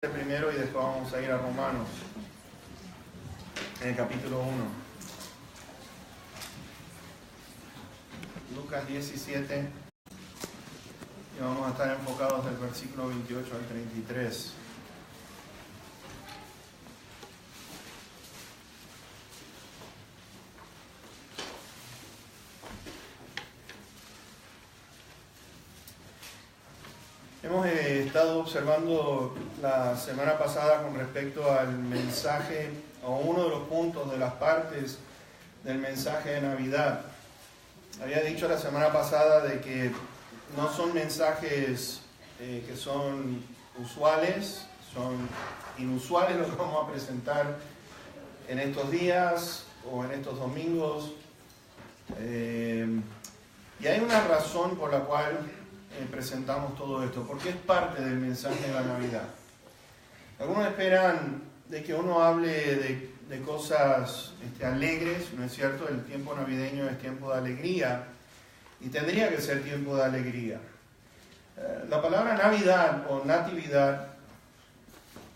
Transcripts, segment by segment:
Primero y después vamos a ir a Romanos, en el capítulo 1. Lucas 17, y vamos a estar enfocados del versículo 28 al 33. Hemos estado observando la semana pasada con respecto al mensaje, o uno de los puntos de las partes del mensaje de Navidad. Había dicho la semana pasada de que no son mensajes que son usuales, son inusuales los que vamos a presentar en estos días o en estos domingos. Y hay una razón por la cual presentamos todo esto, porque es parte del mensaje de la Navidad. Algunos esperan de que uno hable de cosas alegres, ¿no es cierto? El tiempo navideño es tiempo de alegría y tendría que ser tiempo de alegría. La palabra Navidad o Natividad,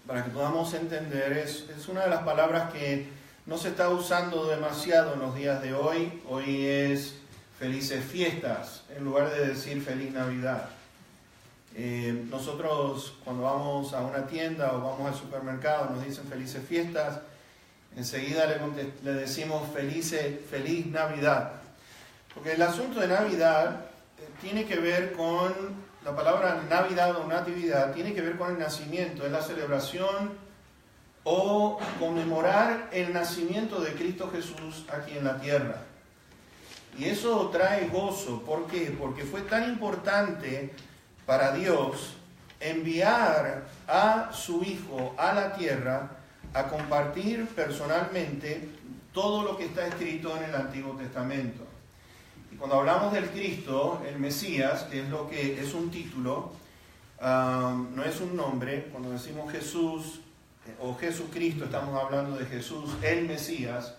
para que podamos entender, es una de las palabras que no se está usando demasiado en los días de hoy. Hoy es felices fiestas, en lugar de decir feliz Navidad. Nosotros cuando vamos a una tienda o vamos al supermercado nos dicen felices fiestas, enseguida le decimos feliz Navidad. Porque el asunto de Navidad tiene que ver con, la palabra Navidad o Natividad, tiene que ver con el nacimiento, es la celebración o conmemorar el nacimiento de Cristo Jesús aquí en la tierra. Y eso trae gozo. ¿Por qué? Porque fue tan importante para Dios enviar a su Hijo a la tierra a compartir personalmente todo lo que está escrito en el Antiguo Testamento. Y cuando hablamos del Cristo, el Mesías, que es lo que es un título, no es un nombre. Cuando decimos Jesús o Jesucristo, estamos hablando de Jesús, el Mesías.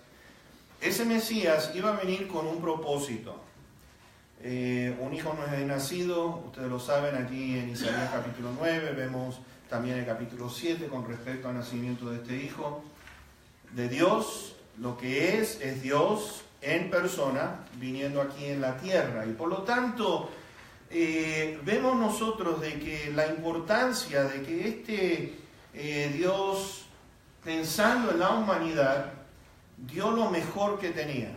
Ese Mesías iba a venir con un propósito. Un hijo nos es nacido, ustedes lo saben, aquí en Isaías capítulo 9, vemos también el capítulo 7 con respecto al nacimiento de este hijo de Dios. Lo que es Dios en persona, viniendo aquí en la tierra. Y por lo tanto, vemos nosotros de que la importancia de que Dios, pensando en la humanidad, dio lo mejor que tenía.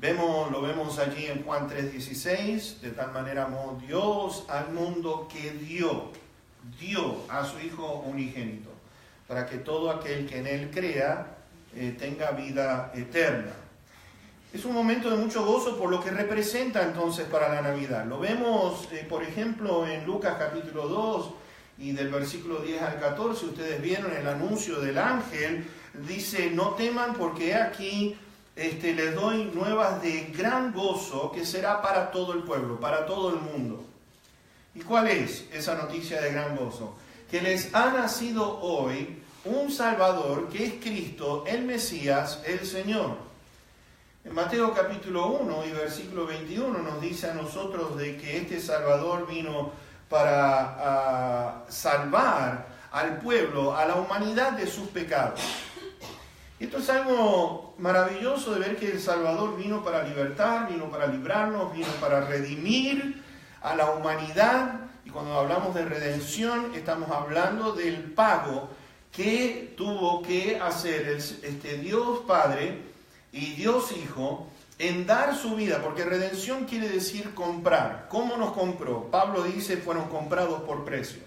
Lo vemos allí en Juan 3:16, de tal manera amó Dios al mundo que dio a su Hijo unigénito, para que todo aquel que en Él crea tenga vida eterna. Es un momento de mucho gozo por lo que representa entonces para la Navidad. Lo vemos, por ejemplo, en Lucas capítulo 2 y del versículo 10 al 14, ustedes vieron el anuncio del ángel. Dice, no teman porque aquí les doy nuevas de gran gozo que será para todo el pueblo, para todo el mundo. ¿Y cuál es esa noticia de gran gozo? Que les ha nacido hoy un Salvador que es Cristo, el Mesías, el Señor. En Mateo capítulo 1 y versículo 21 nos dice a nosotros de que este Salvador vino para salvar al pueblo, a la humanidad de sus pecados. Esto es algo maravilloso de ver que el Salvador vino para libertar, vino para librarnos, vino para redimir a la humanidad. Y cuando hablamos de redención, estamos hablando del pago que tuvo que hacer Dios Padre y Dios Hijo en dar su vida, porque redención quiere decir comprar. ¿Cómo nos compró? Pablo dice, fueron comprados por precio.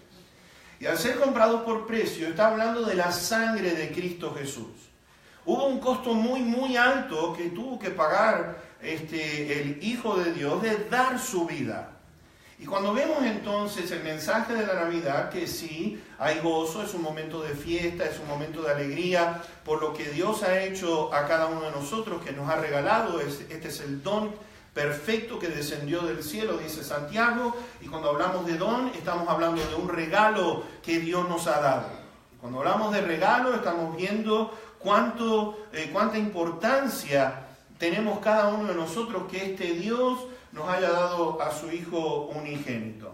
Y al ser comprados por precio, está hablando de la sangre de Cristo Jesús. Hubo un costo muy, muy alto que tuvo que pagar el Hijo de Dios de dar su vida. Y cuando vemos entonces el mensaje de la Navidad, que sí, hay gozo, es un momento de fiesta, es un momento de alegría, por lo que Dios ha hecho a cada uno de nosotros, que nos ha regalado, este es el don perfecto que descendió del cielo, dice Santiago, y cuando hablamos de don, estamos hablando de un regalo que Dios nos ha dado. Cuando hablamos de regalo, estamos viendo cuánta importancia tenemos cada uno de nosotros que este Dios nos haya dado a su Hijo unigénito.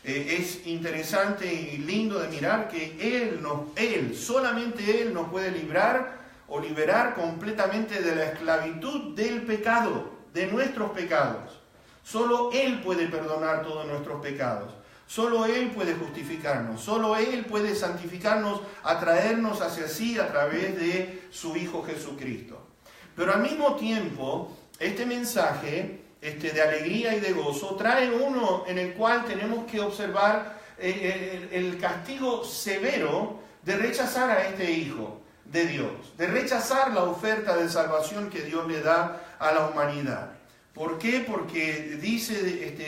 Es interesante y lindo de mirar que solamente Él nos puede librar o liberar completamente de la esclavitud del pecado, de nuestros pecados. Solo Él puede perdonar todos nuestros pecados. Solo Él puede justificarnos. Solo Él puede santificarnos, atraernos hacia sí a través de su Hijo Jesucristo. Pero al mismo tiempo, este mensaje de alegría y de gozo trae uno en el cual tenemos que observar el castigo severo de rechazar a este Hijo de Dios, de rechazar la oferta de salvación que Dios le da a la humanidad. ¿Por qué? Porque dice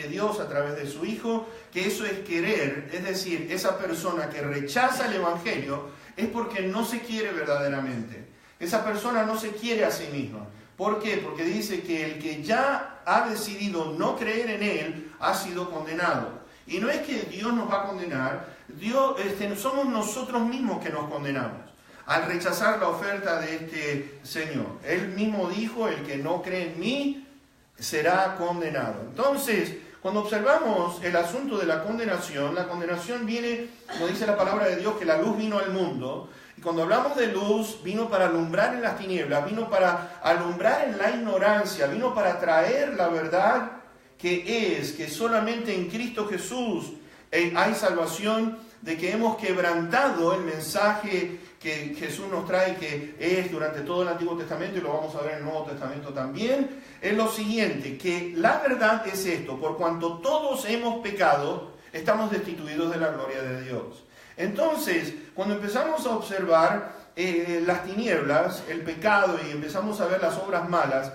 Dios a través de su Hijo que eso es querer, es decir, esa persona que rechaza el Evangelio es porque no se quiere verdaderamente. Esa persona no se quiere a sí misma. ¿Por qué? Porque dice que el que ya ha decidido no creer en Él ha sido condenado. Y no es que Dios nos va a condenar, somos nosotros mismos que nos condenamos al rechazar la oferta de este Señor. Él mismo dijo, el que no cree en mí será condenado. Entonces, cuando observamos el asunto de la condenación viene, como dice la palabra de Dios, que la luz vino al mundo. Y cuando hablamos de luz, vino para alumbrar en las tinieblas, vino para alumbrar en la ignorancia, vino para traer la verdad que solamente en Cristo Jesús hay salvación, de que hemos quebrantado el mensaje que Jesús nos trae, que es durante todo el Antiguo Testamento, y lo vamos a ver en el Nuevo Testamento también, es lo siguiente, que la verdad es esto: por cuanto todos hemos pecado, estamos destituidos de la gloria de Dios. Entonces, cuando empezamos a observar las tinieblas, el pecado, y empezamos a ver las obras malas,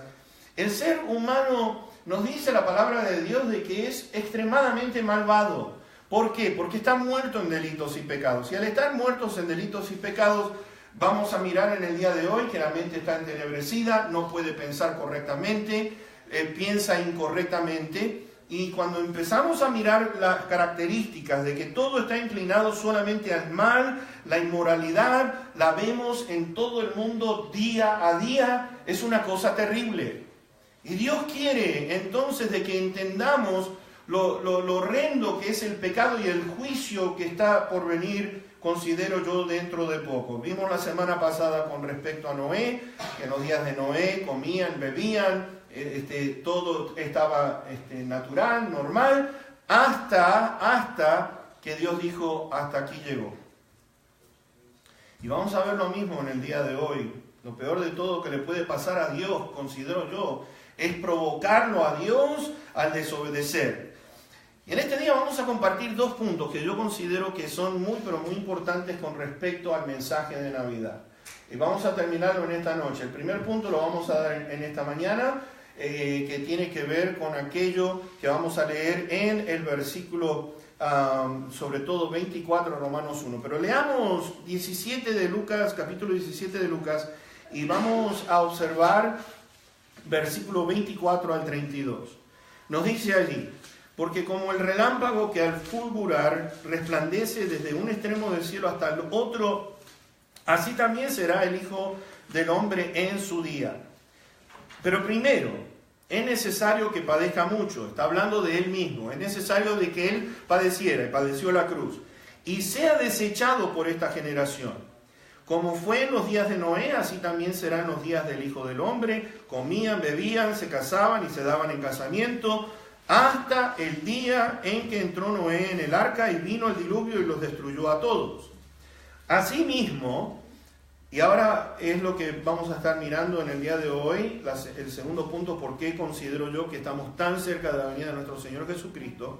el ser humano, nos dice la palabra de Dios, de que es extremadamente malvado. ¿Por qué? Porque está muerto en delitos y pecados. Y al estar muertos en delitos y pecados, vamos a mirar en el día de hoy que la mente está entenebrecida, no puede pensar correctamente, piensa incorrectamente. Y cuando empezamos a mirar las características de que todo está inclinado solamente al mal, la inmoralidad, la vemos en todo el mundo día a día, es una cosa terrible. Y Dios quiere entonces de que entendamos lo horrendo que es el pecado y el juicio que está por venir, considero yo, dentro de poco. Vimos la semana pasada con respecto a Noé, que en los días de Noé comían, bebían, todo estaba natural, normal, hasta que Dios dijo, hasta aquí llegó. Y vamos a ver lo mismo en el día de hoy. Lo peor de todo que le puede pasar a Dios, considero yo, es provocarlo a Dios al desobedecer. Y en este día vamos a compartir dos puntos que yo considero que son muy, pero muy importantes con respecto al mensaje de Navidad. Y vamos a terminarlo en esta noche. El primer punto lo vamos a dar en esta mañana, que tiene que ver con aquello que vamos a leer en el versículo, sobre todo 24, Romanos 1. Pero leamos 17 de Lucas, capítulo 17 de Lucas, y vamos a observar versículo 24 al 32. Nos dice allí: porque como el relámpago que al fulgurar resplandece desde un extremo del cielo hasta el otro, así también será el Hijo del Hombre en su día. Pero primero, es necesario que padezca mucho. Está hablando de Él mismo. Es necesario de que Él padeciera, y padeció la cruz, y sea desechado por esta generación. Como fue en los días de Noé, así también será en los días del Hijo del Hombre. Comían, bebían, se casaban y se daban en casamiento, hasta el día en que entró Noé en el arca y vino el diluvio y los destruyó a todos. Asimismo, y ahora es lo que vamos a estar mirando en el día de hoy, el segundo punto, por qué considero yo que estamos tan cerca de la venida de nuestro Señor Jesucristo,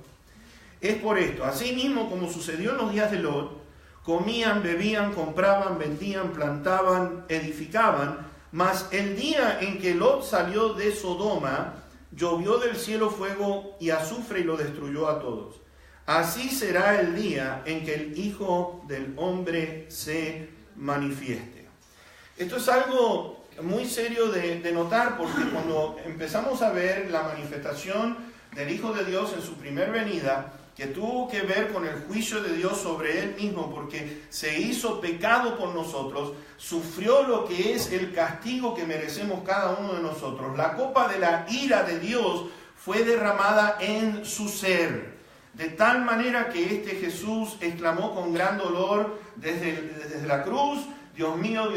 es por esto. Asimismo, como sucedió en los días de Lot, comían, bebían, compraban, vendían, plantaban, edificaban, mas el día en que Lot salió de Sodoma, llovió del cielo fuego y azufre y lo destruyó a todos. Así será el día en que el Hijo del Hombre se manifieste. Esto es algo muy serio de notar, porque cuando empezamos a ver la manifestación del Hijo de Dios en su primer venida, que tuvo que ver con el juicio de Dios sobre Él mismo, porque se hizo pecado por nosotros, sufrió lo que es el castigo que merecemos cada uno de nosotros. La copa de la ira de Dios fue derramada en su ser. de tal manera que este Jesús exclamó con gran dolor desde la cruz: Dios mío,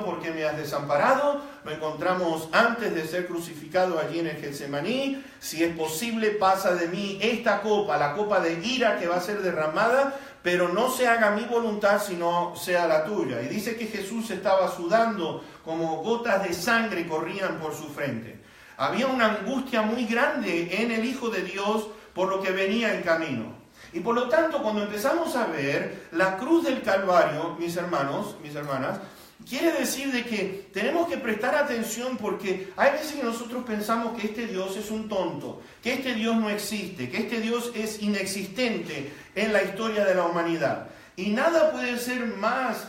¿por qué me has desamparado? Lo encontramos antes de ser crucificado allí en el Getsemaní. Si es posible, pasa de mí esta copa, la copa de ira que va a ser derramada, pero no se haga mi voluntad, sino sea la tuya. Y dice que Jesús estaba sudando, como gotas de sangre corrían por su frente. Había una angustia muy grande en el Hijo de Dios por lo que venía en camino. Y por lo tanto, cuando empezamos a ver la cruz del Calvario, mis hermanos, mis hermanas, quiere decir de que tenemos que prestar atención, porque hay veces que nosotros pensamos que este Dios es un tonto, que este Dios no existe, que este Dios es inexistente en la historia de la humanidad. Y nada puede ser más,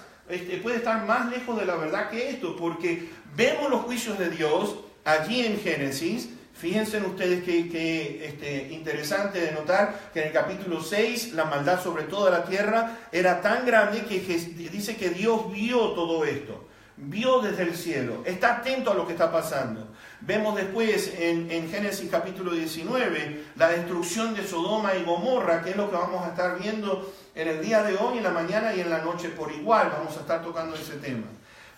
puede estar más lejos de la verdad que esto, porque vemos los juicios de Dios allí en Génesis. Fíjense ustedes que interesante de notar que en el capítulo 6 la maldad sobre toda la tierra era tan grande que dice que Dios vio todo esto, vio desde el cielo, está atento a lo que está pasando. Vemos después en Génesis capítulo 19 la destrucción de Sodoma y Gomorra, que es lo que vamos a estar viendo en el día de hoy, en la mañana y en la noche por igual. Vamos a estar tocando ese tema.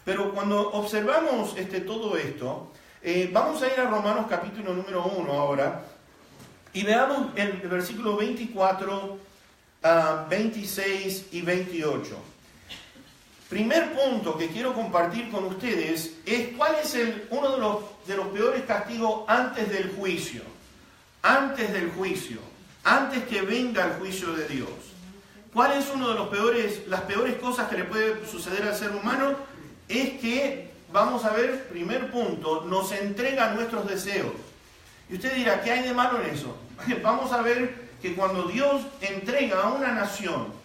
Pero cuando observamos todo esto, vamos a ir a Romanos capítulo número 1 ahora, y veamos el versículo 24, 26 y 28. Primer punto que quiero compartir con ustedes es cuál es uno de los peores castigos antes del juicio. Antes del juicio, antes que venga el juicio de Dios. ¿Cuál es uno de las peores cosas que le puede suceder al ser humano? Es que, vamos a ver, primer punto, nos entrega nuestros deseos. Y usted dirá, ¿qué hay de malo en eso? Vamos a ver que cuando Dios entrega a una nación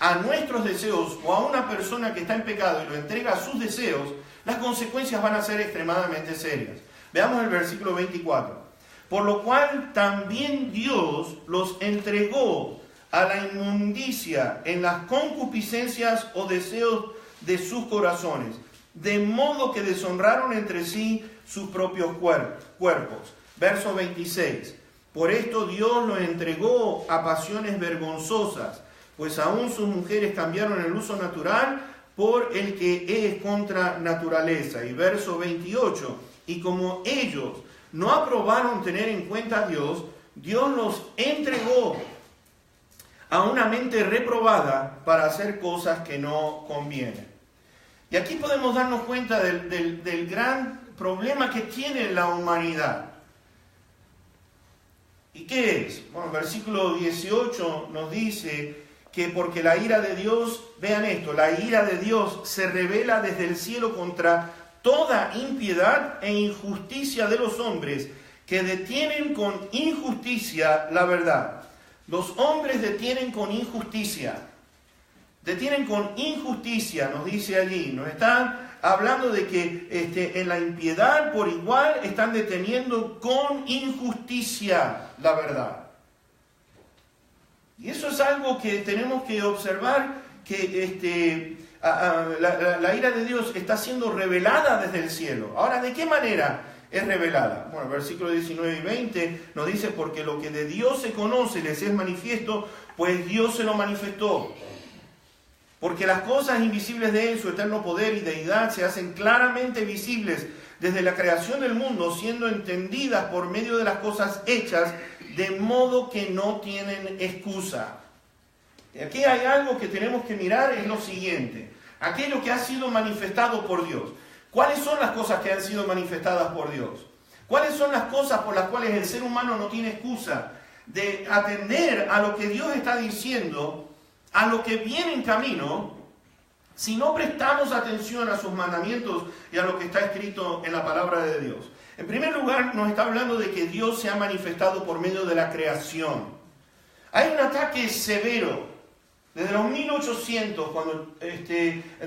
a nuestros deseos, o a una persona que está en pecado y lo entrega a sus deseos, las consecuencias van a ser extremadamente serias. Veamos el versículo 24. Por lo cual también Dios los entregó a la inmundicia en las concupiscencias o deseos de sus corazones, de modo que deshonraron entre sí sus propios cuerpos. Verso 26. Por esto Dios los entregó a pasiones vergonzosas, pues aún sus mujeres cambiaron el uso natural por el que es contra naturaleza. Y verso 28. Y como ellos no aprobaron tener en cuenta a Dios, Dios los entregó a una mente reprobada para hacer cosas que no convienen. Y aquí podemos darnos cuenta del gran problema que tiene la humanidad. ¿Y qué es? Bueno, el versículo 18 nos dice que porque la ira de Dios, vean esto, la ira de Dios se revela desde el cielo contra toda impiedad e injusticia de los hombres, que detienen con injusticia la verdad. Los hombres detienen con injusticia. Detienen con injusticia, nos dice allí. Nos están hablando de que en la impiedad por igual están deteniendo con injusticia la verdad. Y eso es algo que tenemos que observar, que la ira de Dios está siendo revelada desde el cielo. Ahora, ¿de qué manera es revelada? Bueno, versículos 19 y 20 nos dice: porque lo que de Dios se conoce les es manifiesto, pues Dios se lo manifestó. Porque las cosas invisibles de Él, su eterno poder y deidad, se hacen claramente visibles desde la creación del mundo, siendo entendidas por medio de las cosas hechas, de modo que no tienen excusa. Y aquí hay algo que tenemos que mirar, es lo siguiente: aquello que ha sido manifestado por Dios. ¿Cuáles son las cosas que han sido manifestadas por Dios? ¿Cuáles son las cosas por las cuales el ser humano no tiene excusa de atender a lo que Dios está diciendo, a lo que viene en camino, si no prestamos atención a sus mandamientos y a lo que está escrito en la palabra de Dios? En primer lugar, nos está hablando de que Dios se ha manifestado por medio de la creación. Hay un ataque severo desde los 1800, cuando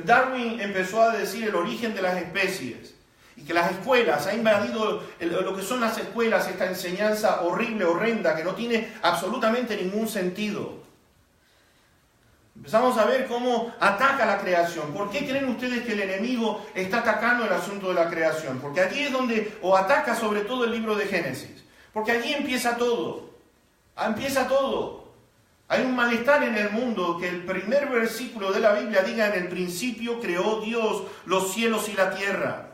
Darwin empezó a decir el origen de las especies, y que las escuelas, ha invadido lo que son las escuelas, esta enseñanza horrible, horrenda, que no tiene absolutamente ningún sentido. Empezamos a ver cómo ataca la creación. ¿Por qué creen ustedes que el enemigo está atacando el asunto de la creación? Porque allí es donde, o ataca sobre todo el libro de Génesis, porque allí empieza todo. Empieza todo. Hay un malestar en el mundo que el primer versículo de la Biblia diga: en el principio creó Dios los cielos y la tierra.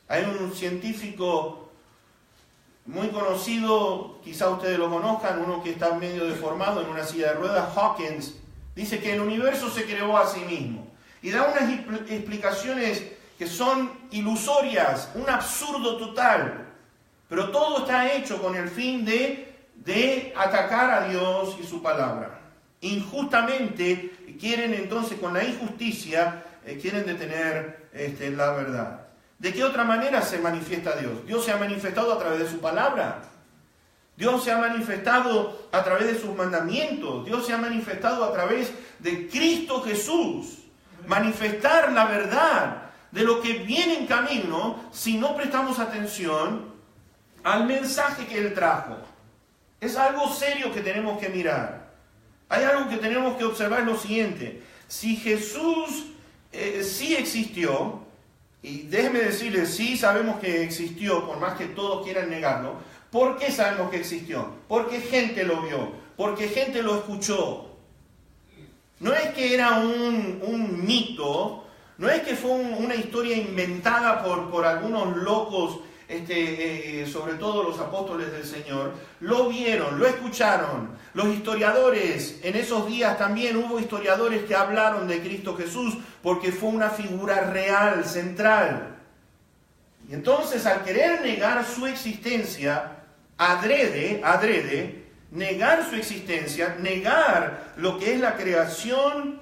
Hay un científico muy conocido, quizá ustedes lo conozcan, uno que está medio deformado en una silla de ruedas, Hawkins, dice que el universo se creó a sí mismo. Y da unas explicaciones que son ilusorias, un absurdo total. Pero todo está hecho con el fin de atacar a Dios y su palabra. Injustamente quieren entonces, con la injusticia, quieren detener la verdad. ¿De qué otra manera se manifiesta Dios? Dios se ha manifestado a través de su palabra. Dios se ha manifestado a través de sus mandamientos. Dios se ha manifestado a través de Cristo Jesús. Manifestar la verdad de lo que viene en camino si no prestamos atención al mensaje que Él trajo. Es algo serio que tenemos que mirar. Hay algo que tenemos que observar, es lo siguiente. Si Jesús sí existió, y déjeme decirles, sí sabemos que existió, por más que todos quieran negarlo. ¿Por qué sabemos que existió? Porque gente lo vio, porque gente lo escuchó. No es que era un mito, no es que fue una historia inventada por algunos locos, sobre todo los apóstoles del Señor. Lo vieron, lo escucharon. Los historiadores, en esos días también hubo historiadores que hablaron de Cristo Jesús porque fue una figura real, central. Y entonces, al querer negar su existencia, adrede, negar su existencia, negar lo que es la creación,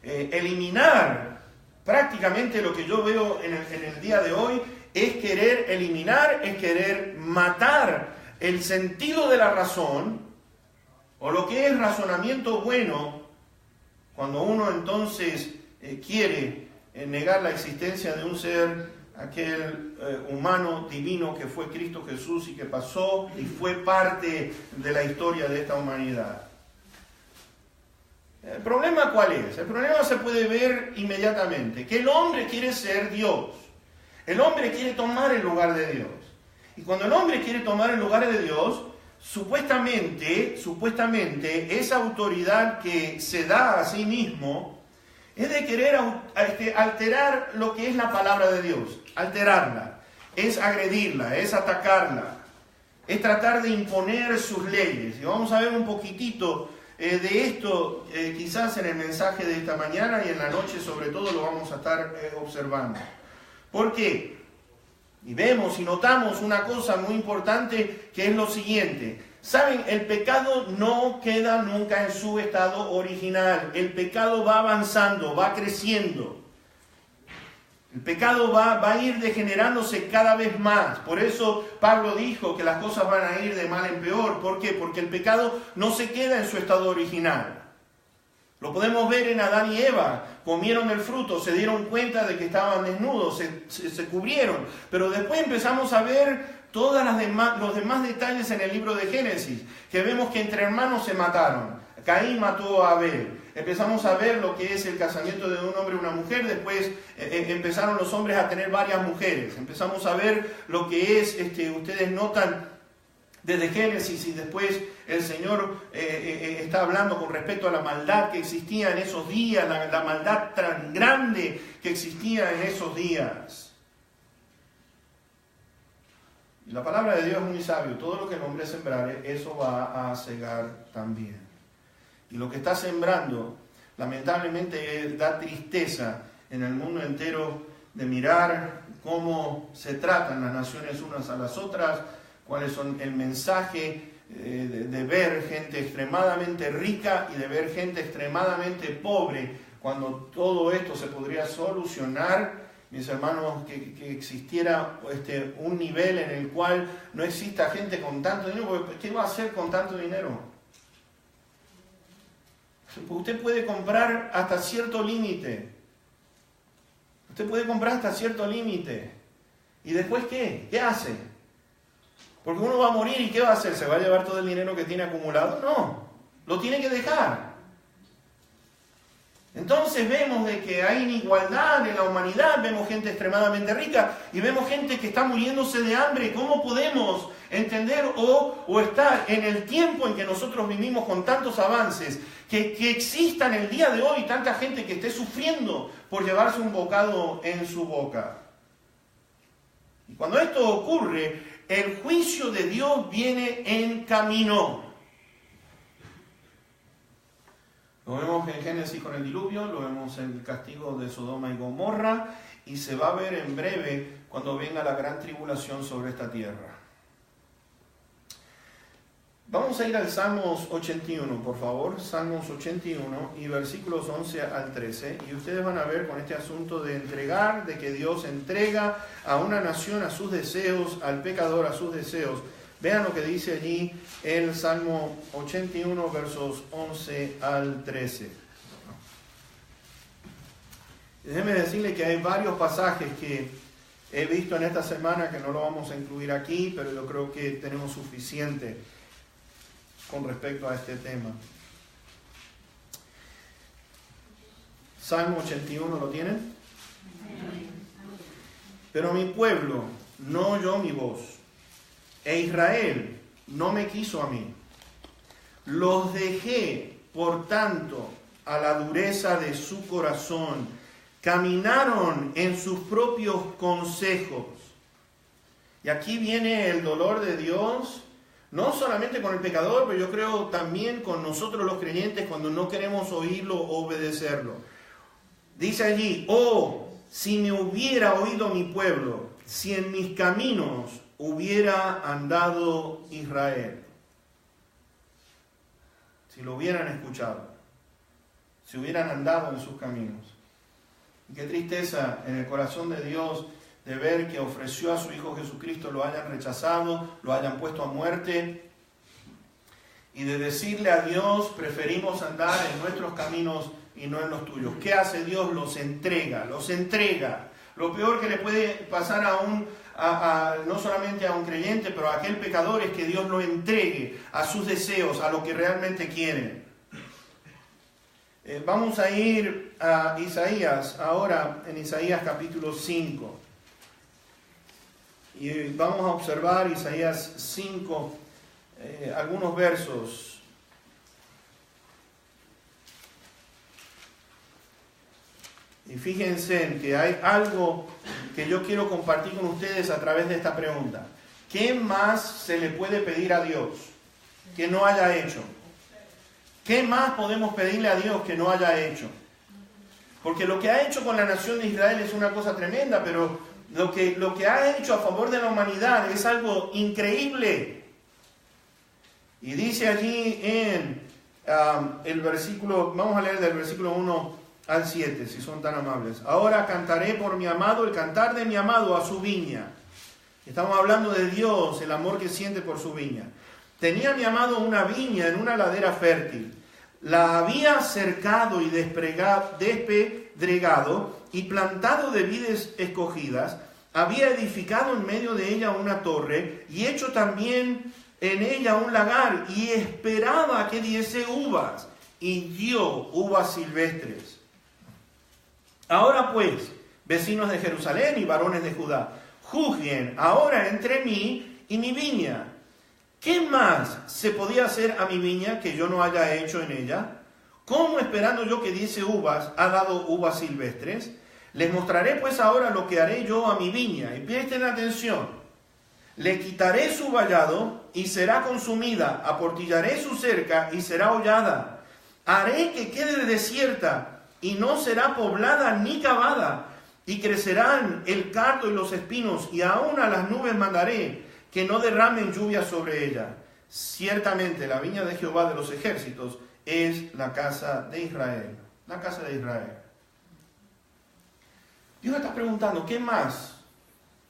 eliminar prácticamente lo que yo veo en el día de hoy, es querer eliminar, es querer matar el sentido de la razón, o lo que es razonamiento bueno, cuando uno entonces quiere negar la existencia de un ser, aquel humano divino que fue Cristo Jesús y que pasó y fue parte de la historia de esta humanidad. ¿El problema cuál es? El problema se puede ver inmediatamente, que el hombre quiere ser Dios. El hombre quiere tomar el lugar de Dios. Y cuando el hombre quiere tomar el lugar de Dios, supuestamente, esa autoridad que se da a sí mismo es de querer alterar lo que es la palabra de Dios. Alterarla, es agredirla, es atacarla, es tratar de imponer sus leyes. Y vamos a ver un poquitito de esto, quizás en el mensaje de esta mañana, y en la noche sobre todo lo vamos a estar observando. ¿Por qué? Y vemos y notamos una cosa muy importante, que es lo siguiente. ¿Saben? El pecado no queda nunca en su estado original. El pecado va avanzando, va creciendo. El pecado va a ir degenerándose cada vez más. Por eso Pablo dijo que las cosas van a ir de mal en peor. ¿Por qué? Porque el pecado no se queda en su estado original. Lo podemos ver en Adán y Eva. Comieron el fruto, se dieron cuenta de que estaban desnudos, se cubrieron. Pero después empezamos a ver todos los demás detalles en el libro de Génesis, que vemos que entre hermanos se mataron. Caín mató a Abel. Empezamos a ver lo que es el casamiento de un hombre y una mujer. Después empezaron los hombres a tener varias mujeres. Empezamos a ver lo que es, ustedes notan desde Génesis, y después el Señor está hablando con respecto a la maldad que existía en esos días, la maldad tan grande que existía en esos días. Y la palabra de Dios es muy sabio. Todo lo que el hombre sembrare, eso va a cegar también. Y lo que está sembrando, lamentablemente, da tristeza en el mundo entero de mirar cómo se tratan las naciones unas a las otras, cuáles son el mensaje de ver gente extremadamente rica y de ver gente extremadamente pobre, cuando todo esto se podría solucionar, mis hermanos, que existiera un nivel en el cual no exista gente con tanto dinero. Porque ¿qué va a hacer con tanto dinero? Usted puede comprar hasta cierto límite. Usted puede comprar hasta cierto límite. ¿Y después qué? ¿Qué hace? Porque uno va a morir, y ¿qué va a hacer? ¿Se va a llevar todo el dinero que tiene acumulado? No, lo tiene que dejar. Entonces vemos de que hay inigualdad en la humanidad, vemos gente extremadamente rica y vemos gente que está muriéndose de hambre. ¿Cómo podemos entender o estar en el tiempo en que nosotros vivimos con tantos avances, que exista en el día de hoy tanta gente que esté sufriendo por llevarse un bocado en su boca. Y cuando esto ocurre, el juicio de Dios viene en camino. Lo vemos en Génesis con el diluvio, lo vemos en el castigo de Sodoma y Gomorra, y se va a ver en breve cuando venga la gran tribulación sobre esta tierra. Vamos a ir al Salmos 81, por favor, Salmos 81 y versículos 11 al 13, y ustedes van a ver con este asunto de entregar, de que Dios entrega a una nación a sus deseos, al pecador a sus deseos. Vean lo que dice allí el Salmo 81, versos 11 al 13. Déjenme decirle que hay varios pasajes que he visto en esta semana que no lo vamos a incluir aquí, pero yo creo que tenemos suficiente con respecto a este tema. Salmo 81, ¿lo tienen? Pero mi pueblo no oyó mi voz, e Israel no me quiso a mí. Los dejé, por tanto, a la dureza de su corazón. Caminaron en sus propios consejos. Y aquí viene el dolor de Dios, no solamente con el pecador, pero yo creo también con nosotros los creyentes cuando no queremos oírlo o obedecerlo. Dice allí, oh, si me hubiera oído mi pueblo, si en mis caminos hubiera andado Israel. Si lo hubieran escuchado, si hubieran andado en sus caminos. Y qué tristeza en el corazón de Dios de ver que ofreció a su Hijo Jesucristo, lo hayan rechazado, lo hayan puesto a muerte, y de decirle a Dios, preferimos andar en nuestros caminos y no en los tuyos. ¿Qué hace Dios? Los entrega. Lo peor que le puede pasar no solamente a un creyente, pero a aquel pecador, es que Dios lo entregue a sus deseos, a lo que realmente quiere. Vamos a ir a Isaías, ahora en Isaías capítulo 5. Y vamos a observar Isaías 5, algunos versos. Y fíjense en que hay algo que yo quiero compartir con ustedes a través de esta pregunta. ¿Qué más se le puede pedir a Dios que no haya hecho? ¿Qué más podemos pedirle a Dios que no haya hecho? Porque lo que ha hecho con la nación de Israel es una cosa tremenda, pero lo que ha hecho a favor de la humanidad es algo increíble. Y dice allí en el versículo, vamos a leer del versículo 1 al 7, si son tan amables. Ahora cantaré por mi amado, el cantar de mi amado a su viña. Estamos hablando de Dios, el amor que siente por su viña. Tenía mi amado una viña en una ladera fértil. La había cercado y despedregado y plantado de vides escogidas. Había edificado en medio de ella una torre y hecho también en ella un lagar, y esperaba que diese uvas, y dio uvas silvestres. Ahora pues, vecinos de Jerusalén y varones de Judá, juzguen ahora entre mí y mi viña. ¿Qué más se podía hacer a mi viña que yo no haya hecho en ella? ¿Cómo, esperando yo que diese uvas, ha dado uvas silvestres? Les mostraré pues ahora lo que haré yo a mi viña. Y presten atención. Le quitaré su vallado y será consumida. Aportillaré su cerca y será hollada. Haré que quede desierta y no será poblada ni cavada. Y crecerán el cardo y los espinos, y aún a las nubes mandaré que no derramen lluvia sobre ella. Ciertamente la viña de Jehová de los ejércitos es la casa de Israel. La casa de Israel. Dios está preguntando, ¿qué más?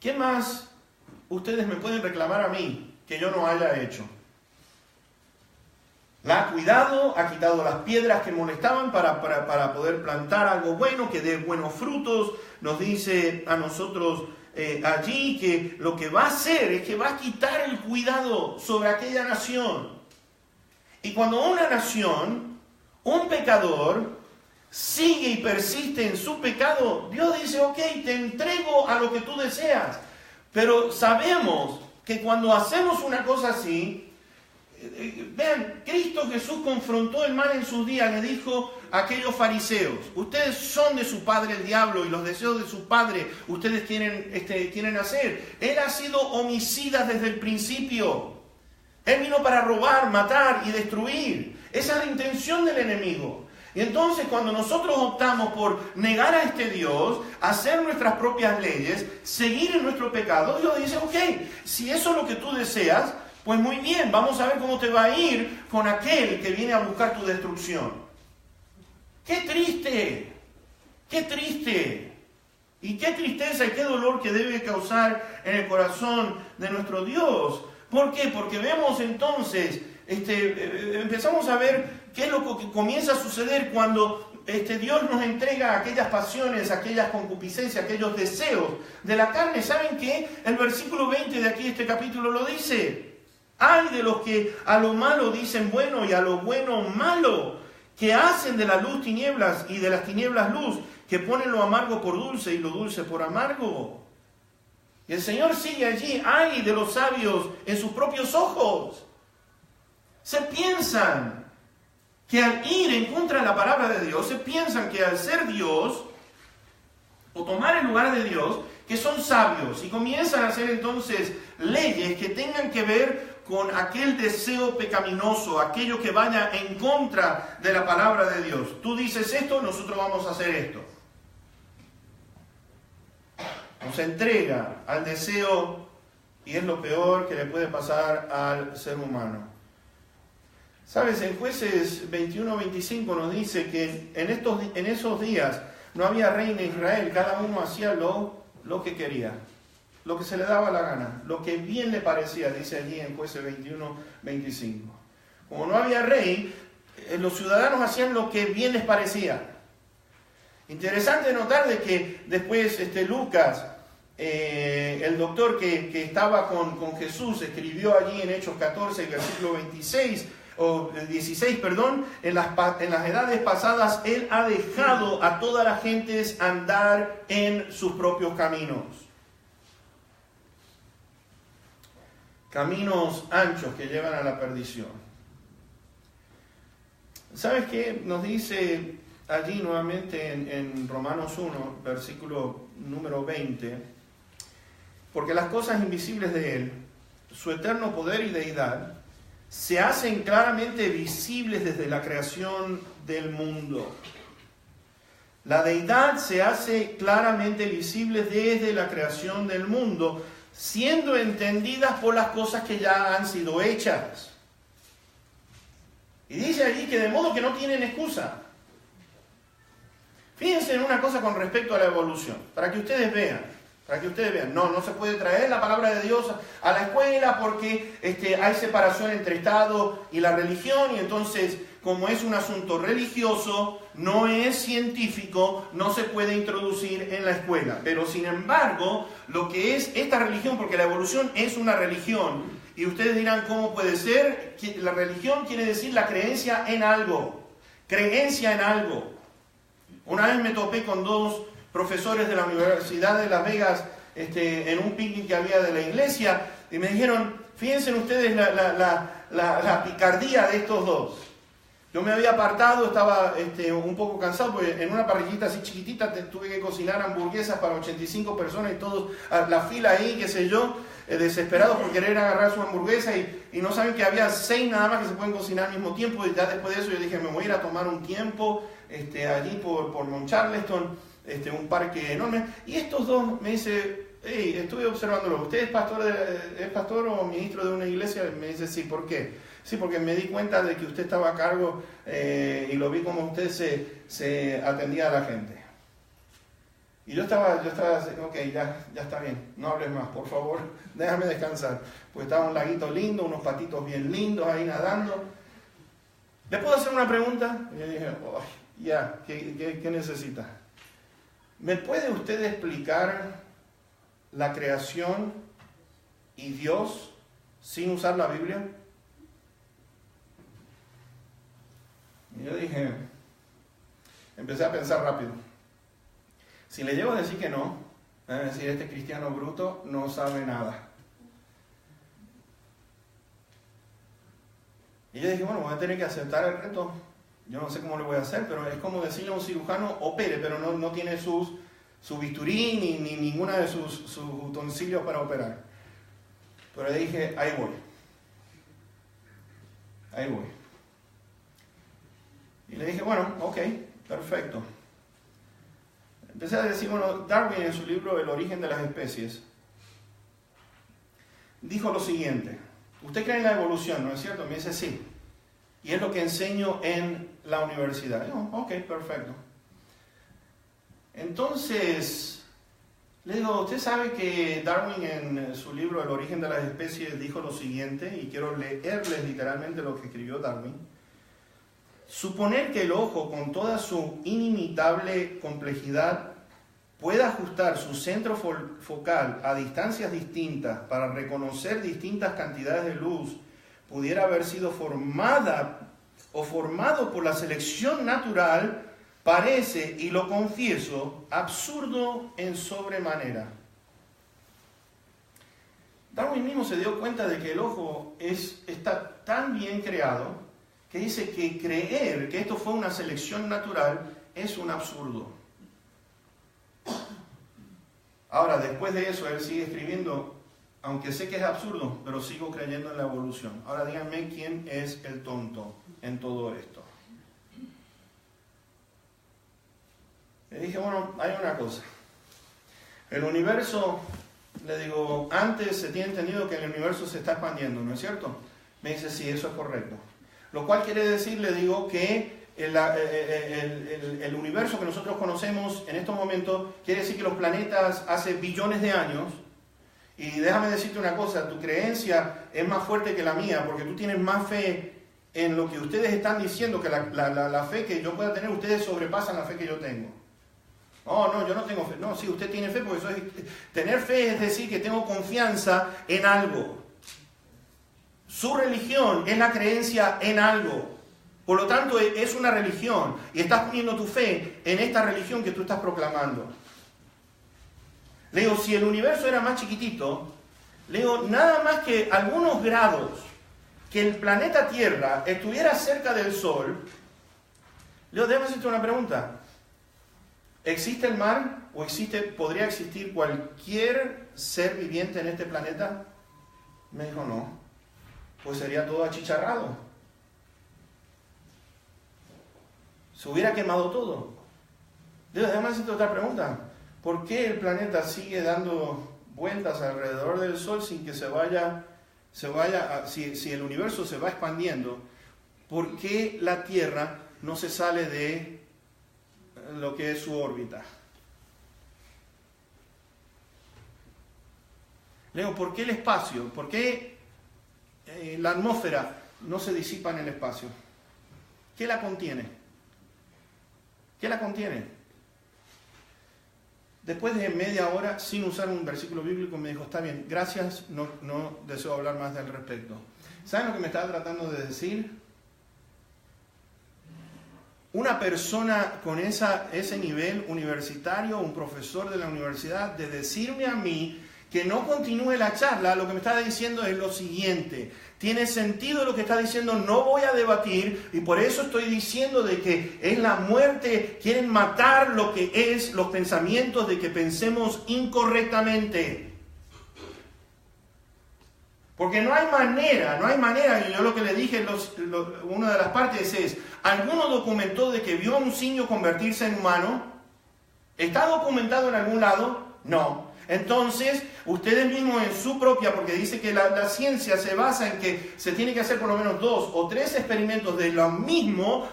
¿Qué más ustedes me pueden reclamar a mí que yo no haya hecho? La ha cuidado, ha quitado las piedras que molestaban para poder plantar algo bueno, que dé buenos frutos. Nos dice a nosotros allí que lo que va a hacer es que va a quitar el cuidado sobre aquella nación. Y cuando una nación, un pecador, sigue y persiste en su pecado, Dios dice, ok, te entrego a lo que tú deseas. Pero sabemos que cuando hacemos una cosa así, vean, Cristo Jesús confrontó el mal en sus días, le dijo a aquellos fariseos: ustedes son de su padre el diablo y los deseos de su padre ustedes quieren hacer. Él ha sido homicida desde el principio. Él vino para robar, matar y destruir. Esa es la intención del enemigo. Y entonces cuando nosotros optamos por negar a este Dios, hacer nuestras propias leyes, seguir en nuestro pecado, Dios dice: ok, si eso es lo que tú deseas, pues muy bien, vamos a ver cómo te va a ir con aquel que viene a buscar tu destrucción. ¡Qué triste! ¡Qué triste! Y qué tristeza y qué dolor que debe causar en el corazón de nuestro Dios. ¿Por qué? Porque vemos entonces, empezamos a ver qué es lo que comienza a suceder cuando Dios nos entrega aquellas pasiones, aquellas concupiscencias, aquellos deseos de la carne. ¿Saben qué? El versículo 20 de aquí, este capítulo, lo dice. Ay de los que a lo malo dicen bueno y a lo bueno malo, que hacen de la luz tinieblas y de las tinieblas luz, que ponen lo amargo por dulce y lo dulce por amargo. Y el Señor sigue allí: ay de los sabios en sus propios ojos. Se piensan que al ir en contra de la palabra de Dios, se piensan que al ser Dios, o tomar el lugar de Dios, que son sabios, y comienzan a hacer entonces leyes que tengan que ver con aquel deseo pecaminoso, aquello que vaya en contra de la palabra de Dios. Tú dices esto, nosotros vamos a hacer esto. Nos entrega al deseo, y es lo peor que le puede pasar al ser humano. ¿Sabes? En Jueces 21-25 nos dice que en esos días no había rey en Israel, cada uno hacía lo que quería, lo que se le daba la gana, lo que bien le parecía, dice allí en Jueces 21-25. Como no había rey, los ciudadanos hacían lo que bien les parecía. Interesante notar de que después Lucas, el doctor que estaba con Jesús, escribió allí en Hechos 14, versículo 16, o 16, perdón, en las edades pasadas Él ha dejado a todas las gentes andar en sus propios caminos. Caminos anchos que llevan a la perdición. ¿Sabes qué? Nos dice allí nuevamente en Romanos 1, versículo número 20, porque las cosas invisibles de Él, su eterno poder y deidad, se hacen claramente visibles desde la creación del mundo. La deidad se hace claramente visible desde la creación del mundo, siendo entendidas por las cosas que ya han sido hechas. Y dice allí que de modo que no tienen excusa. Fíjense en una cosa con respecto a la evolución, para que ustedes vean. No se puede traer la palabra de Dios a la escuela porque hay separación entre Estado y la religión, y entonces, como es un asunto religioso, no es científico, no se puede introducir en la escuela. Pero sin embargo, lo que es esta religión, porque la evolución es una religión, y ustedes dirán, ¿cómo puede ser? La religión quiere decir la creencia en algo. Una vez me topé con dos profesores de la Universidad de Las Vegas en un picnic que había de la iglesia, y me dijeron: fíjense ustedes la picardía de estos dos. Yo me había apartado, estaba un poco cansado, porque en una parrillita así chiquitita tuve que cocinar hamburguesas para 85 personas y todos, la fila ahí, qué sé yo, desesperados por querer agarrar su hamburguesa, y no saben que había 6 nada más que se pueden cocinar al mismo tiempo. Y ya después de eso yo dije: me voy a ir a tomar un tiempo allí por Mount Charleston, un parque enorme. Y estos dos me dicen: hey, estuve observándolo, ¿usted es pastor o ministro de una iglesia? Me dice: sí. ¿Por qué? Sí, porque me di cuenta de que usted estaba a cargo y lo vi como usted se atendía a la gente. Y yo estaba así: ok, ya está bien, no hables más, por favor, déjame descansar. Pues estaba un laguito lindo, unos patitos bien lindos ahí nadando. ¿Le puedo hacer una pregunta? Y yo dije: ¿qué necesita? ¿Me puede usted explicar la creación y Dios sin usar la Biblia? Y yo dije, empecé a pensar rápido. Si le llego a decir que no, es decir, este cristiano bruto no sabe nada. Y yo dije, bueno, voy a tener que aceptar el reto. Yo no sé cómo lo voy a hacer, pero es como decirle a un cirujano, opere, pero no tiene su bisturí ni ninguna de sus utensilios para operar. Pero le dije, ahí voy. Y le dije, bueno, ok, perfecto. Empecé a decir, bueno, Darwin en su libro El origen de las especies dijo lo siguiente: ¿usted cree en la evolución, no es cierto? Me dice, sí. Y es lo que enseño en la universidad. Digo, ok, perfecto. Entonces, le digo, ¿usted sabe que Darwin en su libro El origen de las especies dijo lo siguiente? Y quiero leerles literalmente lo que escribió Darwin. Suponer que el ojo, con toda su inimitable complejidad, pueda ajustar su centro focal a distancias distintas para reconocer distintas cantidades de luz, pudiera haber sido formado por la selección natural, parece, y lo confieso, absurdo en sobremanera. Darwin mismo se dio cuenta de que el ojo está tan bien creado que dice que creer que esto fue una selección natural es un absurdo. Ahora, después de eso, él sigue escribiendo, aunque sé que es absurdo, pero sigo creyendo en la evolución. Ahora díganme quién es el tonto en todo esto. Le dije, bueno, hay una cosa. El universo, le digo, antes se tiene entendido que el universo se está expandiendo, ¿no es cierto? Me dice, sí, eso es correcto. Lo cual quiere decir, le digo, que el universo que nosotros conocemos en estos momentos, quiere decir que los planetas hace billones de años. Y déjame decirte una cosa, tu creencia es más fuerte que la mía, porque tú tienes más fe en lo que ustedes están diciendo, que la fe que yo pueda tener, ustedes sobrepasan la fe que yo tengo. No, yo no tengo fe. No, sí, usted tiene fe, porque tener fe es decir que tengo confianza en algo. Su religión es la creencia en algo. Por lo tanto, es una religión. Y estás poniendo tu fe en esta religión que tú estás proclamando. Le digo, si el universo era más chiquitito, le digo, nada más que algunos grados que el planeta Tierra estuviera cerca del Sol. Le digo, déjame hacerte una pregunta. ¿Existe el mar o podría existir cualquier ser viviente en este planeta? Me dijo, no. Pues sería todo achicharrado. Se hubiera quemado todo. Déjame hacerte otra pregunta. ¿Por qué el planeta sigue dando vueltas alrededor del Sol sin que si el universo se va expandiendo? ¿Por qué la Tierra no se sale de lo que es su órbita? Leo, ¿por qué el espacio? ¿Por qué la atmósfera no se disipa en el espacio? ¿Qué la contiene? ¿Qué la contiene? Después de media hora, sin usar un versículo bíblico, me dijo, está bien, gracias, no deseo hablar más al respecto. ¿Saben lo que me estaba tratando de decir? Una persona con ese nivel universitario, un profesor de la universidad, de decirme a mí que no continúe la charla, lo que me está diciendo es lo siguiente: tiene sentido lo que está diciendo, no voy a debatir, y por eso estoy diciendo de que es la muerte, quieren matar lo que es los pensamientos de que pensemos incorrectamente. Porque no hay manera, y yo lo que le dije, una de las partes es, ¿alguno documentó de que vio a un simio convertirse en humano? ¿Está documentado en algún lado? No. Entonces, ustedes mismos en su propia, porque dice que la ciencia se basa en que se tiene que hacer por lo menos 2 o 3 experimentos de lo mismo,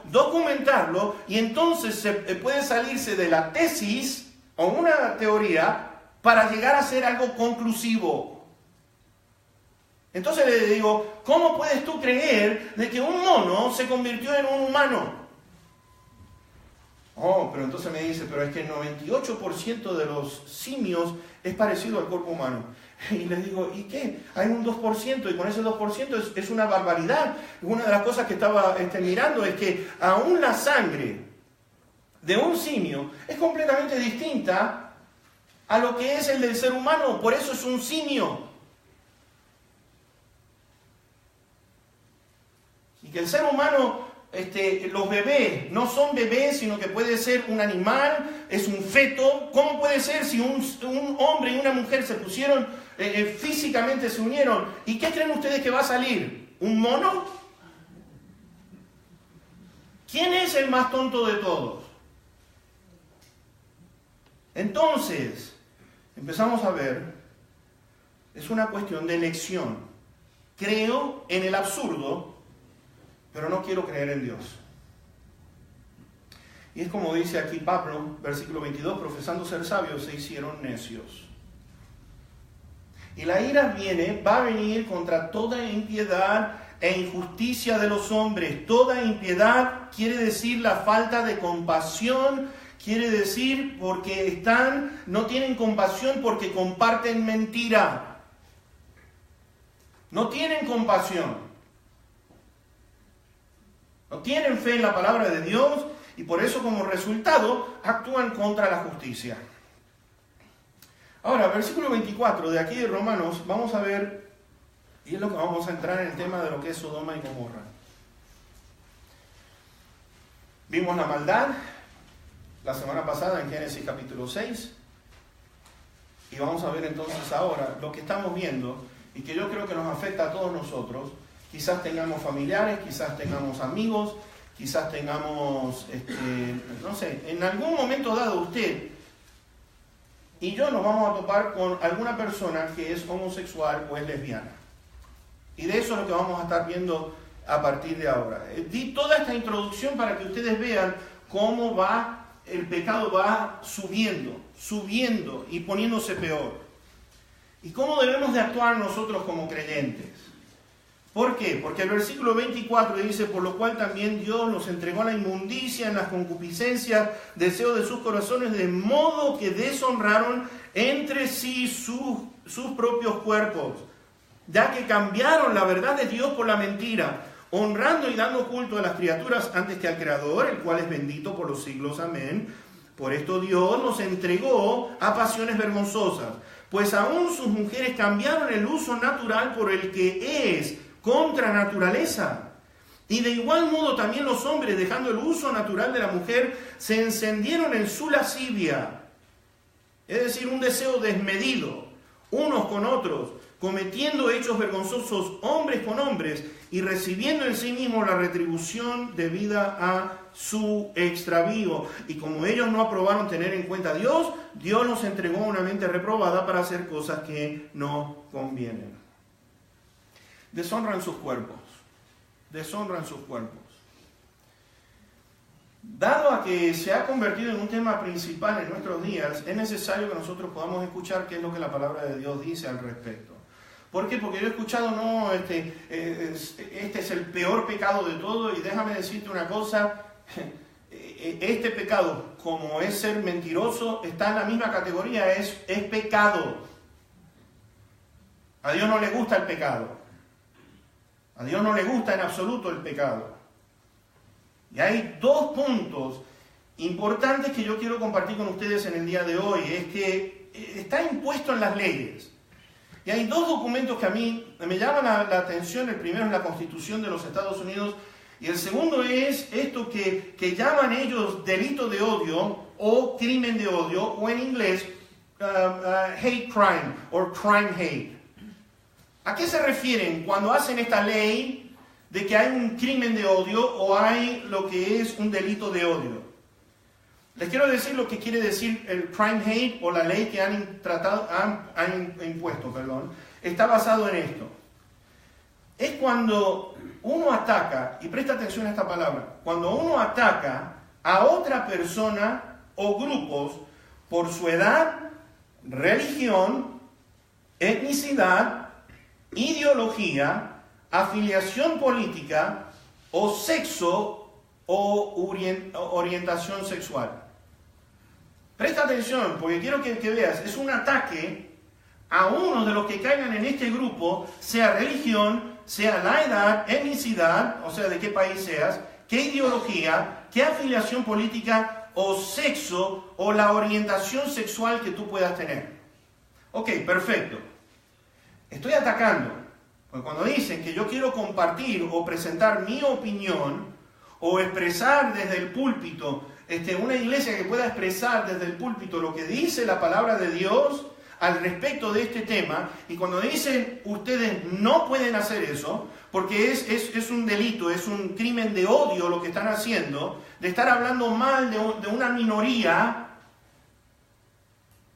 documentarlo, y entonces se puede salirse de la tesis o una teoría para llegar a ser algo conclusivo. Entonces le digo, ¿cómo puedes tú creer de que un mono se convirtió en un humano? Oh, pero entonces me dice, pero es que el 98% de los simios es parecido al cuerpo humano. Y les digo, ¿y qué? Hay un 2%, y con ese 2% es una barbaridad. Una de las cosas que estaba mirando es que aún la sangre de un simio es completamente distinta a lo que es el del ser humano. Por eso es un simio. Que el ser humano, los bebés, no son bebés, sino que puede ser un animal, es un feto. ¿Cómo puede ser si un hombre y una mujer se pusieron, físicamente se unieron? ¿Y qué creen ustedes que va a salir? ¿Un mono? ¿Quién es el más tonto de todos? Entonces, empezamos a ver, es una cuestión de elección. Creo en el absurdo, pero no quiero creer en Dios. Y es como dice aquí Pablo, versículo 22, profesando ser sabios, se hicieron necios. Y la ira va a venir contra toda impiedad e injusticia de los hombres. Toda impiedad quiere decir la falta de compasión, quiere decir porque no tienen compasión porque comparten mentira. No tienen compasión. No tienen fe en la palabra de Dios y por eso como resultado actúan contra la justicia. Ahora, versículo 24 de aquí de Romanos, vamos a ver, y es lo que vamos a entrar en el tema de lo que es Sodoma y Gomorra. Vimos la maldad la semana pasada en Génesis capítulo 6, y vamos a ver entonces ahora lo que estamos viendo, y que yo creo que nos afecta a todos nosotros. Quizás tengamos familiares, quizás tengamos amigos, quizás tengamos, no sé, en algún momento dado usted y yo nos vamos a topar con alguna persona que es homosexual o es lesbiana. Y de eso es lo que vamos a estar viendo a partir de ahora. Di toda esta introducción para que ustedes vean cómo el pecado va subiendo y poniéndose peor. Y cómo debemos de actuar nosotros como creyentes. ¿Por qué? Porque el versículo 24 dice, por lo cual también Dios los entregó a la inmundicia en las concupiscencias, deseo de sus corazones, de modo que deshonraron entre sí sus propios cuerpos, ya que cambiaron la verdad de Dios por la mentira, honrando y dando culto a las criaturas antes que al Creador, el cual es bendito por los siglos. Amén. Por esto Dios los entregó a pasiones vergonzosas, pues aún sus mujeres cambiaron el uso natural por el que es contra naturaleza. Y de igual modo también los hombres, dejando el uso natural de la mujer, se encendieron en su lascivia, es decir, un deseo desmedido, unos con otros, cometiendo hechos vergonzosos hombres con hombres y recibiendo en sí mismos la retribución debida a su extravío. Y como ellos no aprobaron tener en cuenta a Dios, Dios los entregó a una mente reprobada para hacer cosas que no convienen. Deshonran sus cuerpos. Dado a que se ha convertido en un tema principal en nuestros días, es necesario que nosotros podamos escuchar qué es lo que la palabra de Dios dice al respecto. ¿Por qué? Porque yo he escuchado, este es el peor pecado de todo, y déjame decirte una cosa, este pecado, como es ser mentiroso, está en la misma categoría, es pecado. A Dios no le gusta el pecado. A Dios no le gusta en absoluto el pecado. Y hay dos puntos importantes que yo quiero compartir con ustedes en el día de hoy. Es que está impuesto en las leyes. Y hay dos documentos que a mí me llaman la atención. El primero es la Constitución de los Estados Unidos. Y el segundo es esto que llaman ellos delito de odio o crimen de odio, o en inglés hate crime o crime hate. ¿A qué se refieren cuando hacen esta ley de que hay un crimen de odio o hay lo que es un delito de odio? Les quiero decir lo que quiere decir el crime hate o la ley que han impuesto. Está basado en esto. Es cuando uno ataca, y presta atención a esta palabra, cuando uno ataca a otra persona o grupos por su edad, religión, etnicidad, ideología, afiliación política o sexo o orientación sexual. Presta atención porque quiero que veas, es un ataque a uno de los que caigan en este grupo, sea religión, sea la edad, etnicidad, o sea de qué país seas, qué ideología, qué afiliación política o sexo o la orientación sexual que tú puedas tener. Ok, perfecto. Estoy atacando. Porque cuando dicen que yo quiero compartir o presentar mi opinión o expresar desde el púlpito, una iglesia que pueda expresar desde el púlpito lo que dice la palabra de Dios al respecto de este tema, y cuando dicen ustedes no pueden hacer eso, porque es un delito, es un crimen de odio lo que están haciendo, de estar hablando mal de una minoría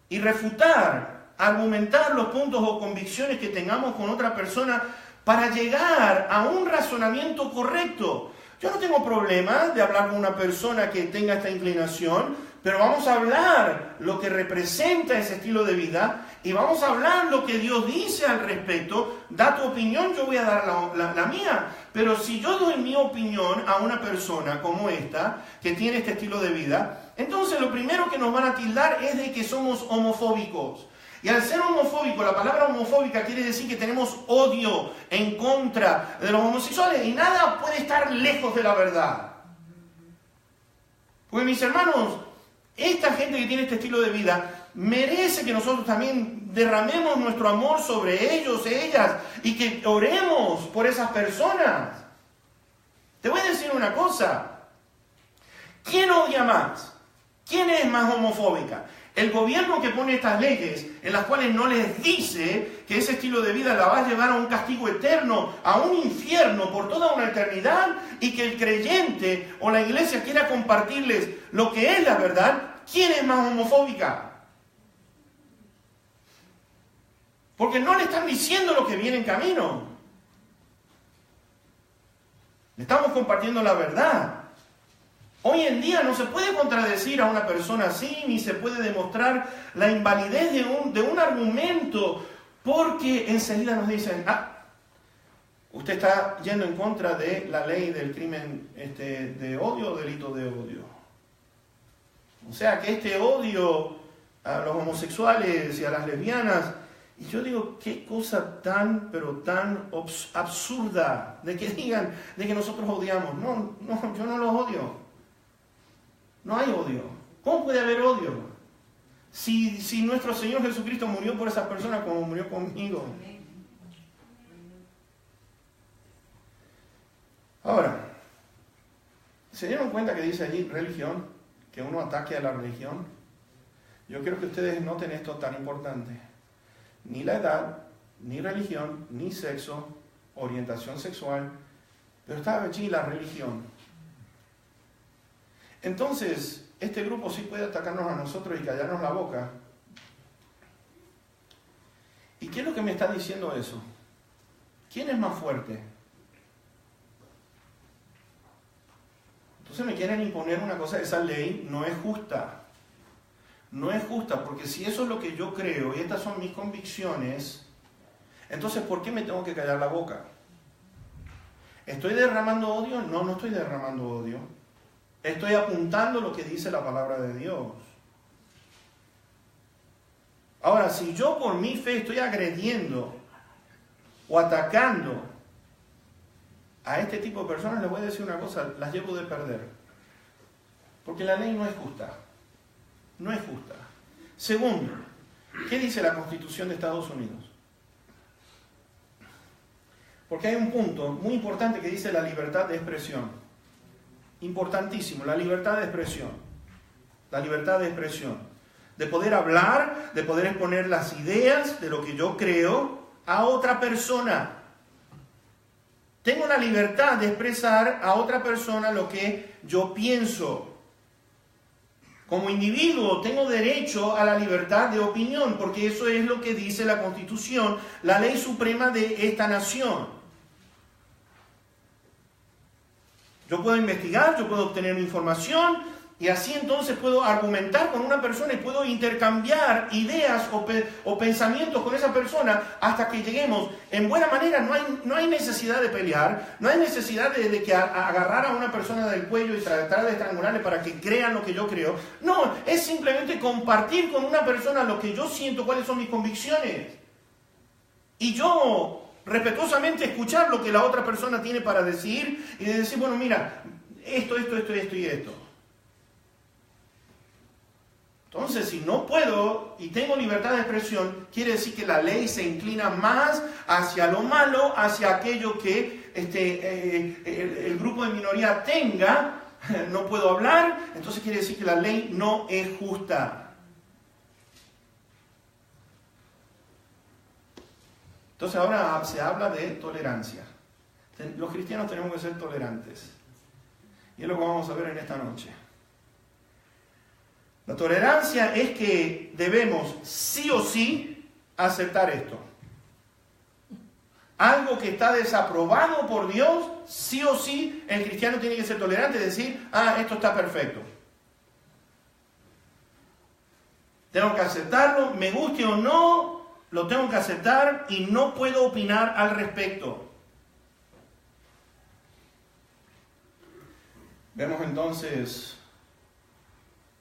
y refutar, argumentar los puntos o convicciones que tengamos con otra persona para llegar a un razonamiento correcto. Yo no tengo problema de hablar con una persona que tenga esta inclinación, pero vamos a hablar lo que representa ese estilo de vida y vamos a hablar lo que Dios dice al respecto. Da tu opinión, yo voy a dar la mía. Pero si yo doy mi opinión a una persona como esta, que tiene este estilo de vida, entonces lo primero que nos van a tildar es de que somos homofóbicos. Y al ser homofóbico, la palabra homofóbica quiere decir que tenemos odio en contra de los homosexuales y nada puede estar lejos de la verdad. Pues mis hermanos, esta gente que tiene este estilo de vida merece que nosotros también derramemos nuestro amor sobre ellos, ellas, y que oremos por esas personas. Te voy a decir una cosa. ¿Quién odia más? ¿Quién es más homofóbica? El gobierno que pone estas leyes en las cuales no les dice que ese estilo de vida la va a llevar a un castigo eterno, a un infierno por toda una eternidad, y que el creyente o la iglesia quiera compartirles lo que es la verdad. ¿Quién es más homofóbica? Porque no le están diciendo lo que viene en camino. Le estamos compartiendo la verdad. Hoy en día no se puede contradecir a una persona así, ni se puede demostrar la invalidez de un argumento, porque enseguida nos dicen, usted está yendo en contra de la ley del crimen de odio o delito de odio. O sea que este odio a los homosexuales y a las lesbianas, y yo digo, qué cosa tan, pero tan absurda, de que digan de que nosotros odiamos. No, yo no los odio. No hay odio. ¿Cómo puede haber odio? Si nuestro Señor Jesucristo murió por esas personas como murió conmigo. Ahora, ¿se dieron cuenta que dice allí religión? Que uno ataque a la religión. Yo quiero que ustedes noten esto tan importante. Ni la edad, ni religión, ni sexo, orientación sexual, pero está allí la religión. Entonces, este grupo sí puede atacarnos a nosotros y callarnos la boca. ¿Y qué es lo que me está diciendo eso? ¿Quién es más fuerte? Entonces me quieren imponer una cosa, esa ley no es justa. No es justa, porque si eso es lo que yo creo y estas son mis convicciones, entonces ¿por qué me tengo que callar la boca? ¿Estoy derramando odio? No, no estoy derramando odio. Estoy apuntando lo que dice la palabra de Dios. Ahora, si yo por mi fe estoy agrediendo o atacando a este tipo de personas, les voy a decir una cosa, las llevo de perder. Porque la ley no es justa. No es justa. Segundo, ¿qué dice la Constitución de Estados Unidos? Porque hay un punto muy importante que dice la libertad de expresión. Importantísimo, la libertad de expresión. La libertad de expresión. De poder hablar, de poder exponer las ideas de lo que yo creo a otra persona. Tengo la libertad de expresar a otra persona lo que yo pienso. Como individuo tengo derecho a la libertad de opinión, porque eso es lo que dice la Constitución, la ley suprema de esta nación. Yo puedo investigar, yo puedo obtener información y así entonces puedo argumentar con una persona y puedo intercambiar ideas o pensamientos con esa persona hasta que lleguemos en buena manera. No hay necesidad de pelear, no hay necesidad de que agarrar a una persona del cuello y tratar de estrangularle para que crean lo que yo creo. No, es simplemente compartir con una persona lo que yo siento, cuáles son mis convicciones. Y yo respetuosamente escuchar lo que la otra persona tiene para decir y de decir, bueno, mira, esto y esto. Entonces, si no puedo y tengo libertad de expresión, quiere decir que la ley se inclina más hacia lo malo, hacia aquello que el grupo de minoría tenga. No puedo hablar, entonces quiere decir que la ley no es justa. Entonces ahora se habla de tolerancia. Los cristianos tenemos que ser tolerantes. Y es lo que vamos a ver en esta noche. La tolerancia es que debemos sí o sí aceptar esto. Algo que está desaprobado por Dios, sí o sí el cristiano tiene que ser tolerante y decir, esto está perfecto. Tengo que aceptarlo, me guste o no, lo tengo que aceptar y no puedo opinar al respecto. Vemos entonces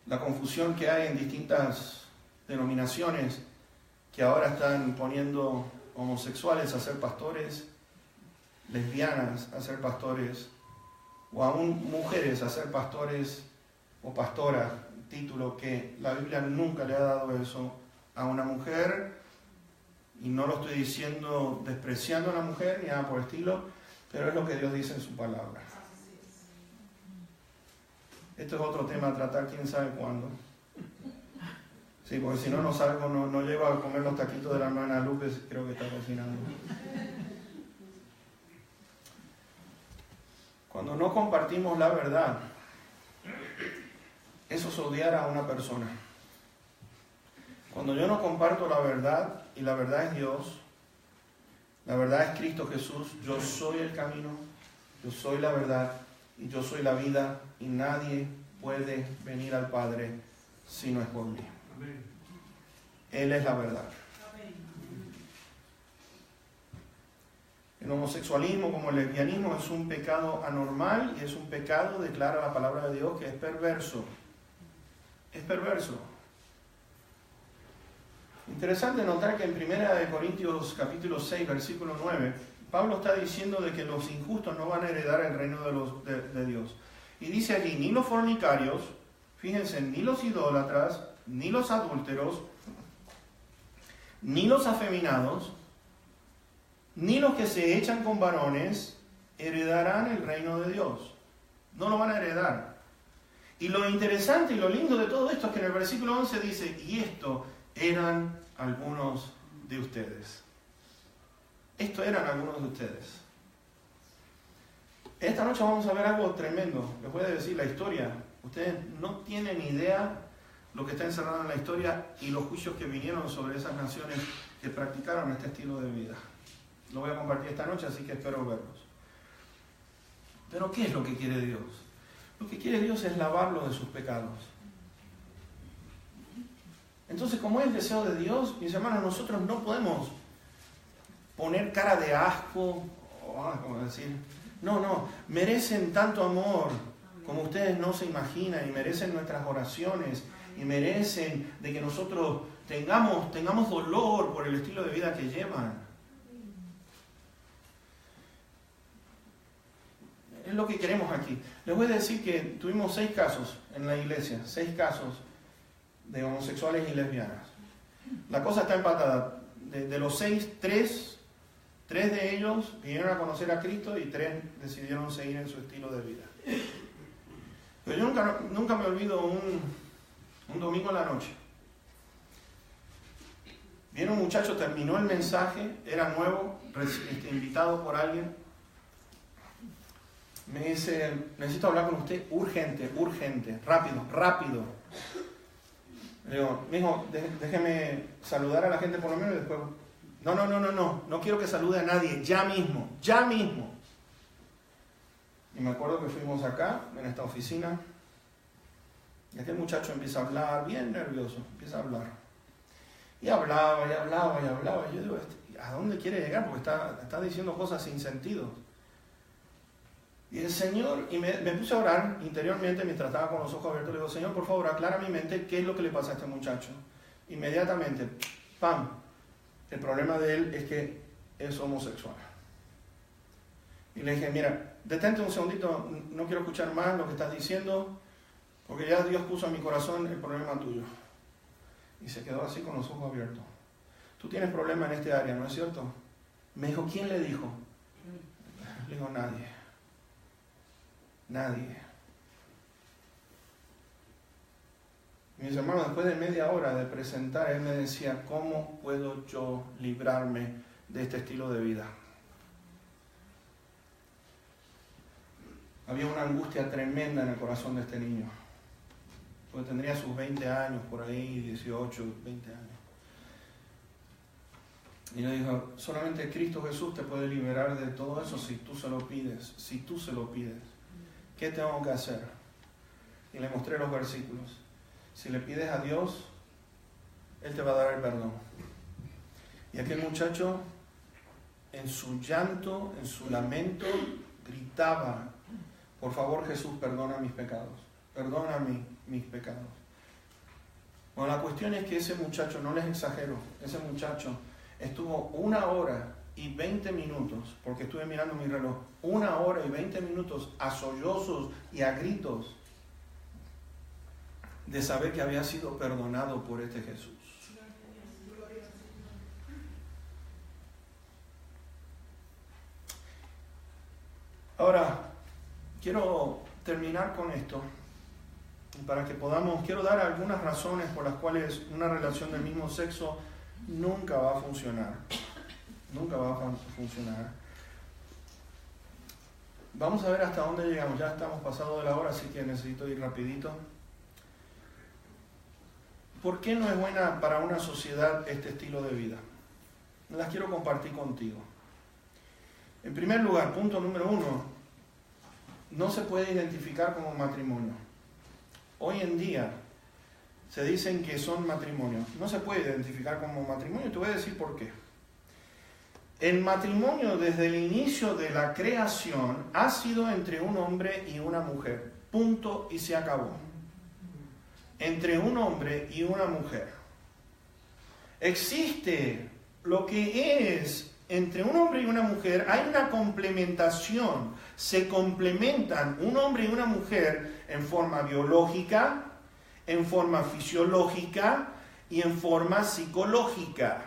la confusión que hay en distintas denominaciones que ahora están poniendo homosexuales a ser pastores, lesbianas a ser pastores, o aún mujeres a ser pastores o pastoras, título que la Biblia nunca le ha dado eso a una mujer, y no lo estoy diciendo despreciando a la mujer ni nada por el estilo, pero es lo que Dios dice en su palabra. Esto es otro tema a tratar, quién sabe cuándo. Sí, porque si no, no llego a comer los taquitos de la hermana Lupe, creo que está cocinando. Cuando no compartimos la verdad, eso es odiar a una persona. Cuando yo no comparto la verdad, y la verdad es Dios, la verdad es Cristo Jesús, yo soy el camino, yo soy la verdad, y yo soy la vida, y nadie puede venir al Padre si no es por mí. Amén. Él es la verdad. Amén. El homosexualismo como el lesbianismo es un pecado anormal y es un pecado, declara la palabra de Dios, que es perverso. Es perverso. Interesante notar que en 1 Corintios capítulo 6, versículo 9, Pablo está diciendo de que los injustos no van a heredar el reino de Dios. Y dice allí, ni los fornicarios, fíjense, ni los idólatras, ni los adúlteros, ni los afeminados, ni los que se echan con varones, heredarán el reino de Dios. No lo van a heredar. Y lo interesante y lo lindo de todo esto es que en el versículo 11 dice, y esto eran algunos de ustedes. Esto eran algunos de ustedes. Esta noche vamos a ver algo tremendo. Les voy a decir la historia. Ustedes no tienen idea lo que está encerrado en la historia y los juicios que vinieron sobre esas naciones que practicaron este estilo de vida. Lo voy a compartir esta noche, así que espero verlos. Pero ¿qué es lo que quiere Dios? Lo que quiere Dios es lavarlos de sus pecados. Entonces, como es el deseo de Dios, mis hermanos, nosotros no podemos poner cara de asco, como decir, no, merecen tanto amor como ustedes no se imaginan, y merecen nuestras oraciones, y merecen de que nosotros tengamos dolor por el estilo de vida que llevan. Es lo que queremos aquí. Les voy a decir que tuvimos 6 casos en la iglesia, 6 casos de homosexuales y lesbianas. La cosa está empatada. De los 6, 3 de ellos vinieron a conocer a Cristo y 3 decidieron seguir en su estilo de vida. Pero yo nunca me olvido un domingo en la noche. Viene un muchacho, terminó el mensaje, era nuevo, invitado por alguien. Me dice, necesito hablar con usted urgente, rápido. Le digo, mijo, déjeme saludar a la gente por lo menos y después... No quiero que salude a nadie, ya mismo. Y me acuerdo que fuimos acá, en esta oficina, y aquel muchacho empieza a hablar, bien nervioso, empieza a hablar. Y hablaba. Y yo digo, ¿a dónde quiere llegar? Porque está diciendo cosas sin sentido. Y el Señor, y me puse a orar interiormente mientras estaba con los ojos abiertos. Le digo, Señor, por favor, aclara mi mente qué es lo que le pasa a este muchacho. Inmediatamente, ¡pam! El problema de él es que es homosexual. Y le dije, mira, detente un segundito, no quiero escuchar más lo que estás diciendo, porque ya Dios puso en mi corazón el problema tuyo. Y se quedó así con los ojos abiertos. Tú tienes problema en este área, ¿no es cierto? Me dijo, ¿quién le dijo? Le digo, nadie. Nadie. Mis hermanos, después de media hora de presentar, él me decía, ¿cómo puedo yo librarme de este estilo de vida? Había una angustia tremenda en el corazón de este niño. Porque tendría sus 20 años, por ahí, 18, 20 años. Y le dijo, solamente Cristo Jesús te puede liberar de todo eso si tú se lo pides. Si tú se lo pides. ¿Qué tengo que hacer? Y le mostré los versículos. Si le pides a Dios, Él te va a dar el perdón. Y aquel muchacho, en su llanto, en su lamento, gritaba, por favor Jesús, perdona mis pecados. Perdona mis pecados. Bueno, la cuestión es que ese muchacho, no les exagero, ese muchacho estuvo 1 hora y 20 minutos, porque estuve mirando mi reloj, 1 hora y 20 minutos a sollozos y a gritos de saber que había sido perdonado por este Jesús. Ahora, quiero terminar con esto, para que quiero dar algunas razones por las cuales una relación del mismo sexo nunca va a funcionar. Nunca va a funcionar. Vamos a ver hasta dónde llegamos. Ya estamos pasados de la hora, así que necesito ir rapidito. ¿Por qué no es buena para una sociedad este estilo de vida? Las quiero compartir contigo. En primer lugar, punto número 1, no se puede identificar como matrimonio. Hoy en día se dicen que son matrimonios. No se puede identificar como matrimonio. Te voy a decir por qué. El matrimonio desde el inicio de la creación ha sido entre un hombre y una mujer. Punto y se acabó. Entre un hombre y una mujer. Existe lo que es entre un hombre y una mujer, hay una complementación. Se complementan un hombre y una mujer en forma biológica, en forma fisiológica y en forma psicológica.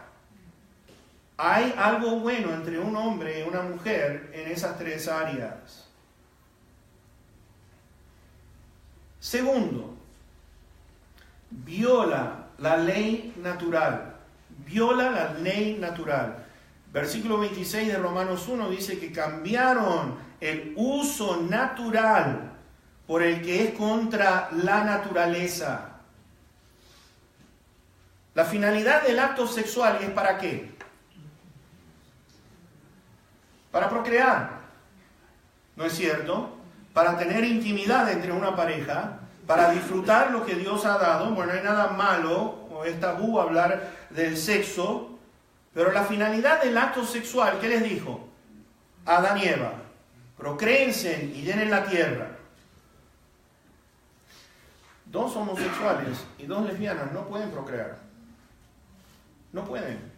Hay algo bueno entre un hombre y una mujer en esas 3 áreas. Segundo, viola la ley natural. Viola la ley natural. Versículo 26 de Romanos 1 dice que cambiaron el uso natural por el que es contra la naturaleza. La finalidad del acto sexual es ¿para qué? Para procrear, ¿no es cierto? Para tener intimidad entre una pareja, para disfrutar lo que Dios ha dado. Bueno, no hay nada malo o es tabú hablar del sexo, pero la finalidad del acto sexual, ¿qué les dijo? Adán y Eva, procréense y llenen la tierra. 2 homosexuales y 2 lesbianas no pueden procrear. No pueden.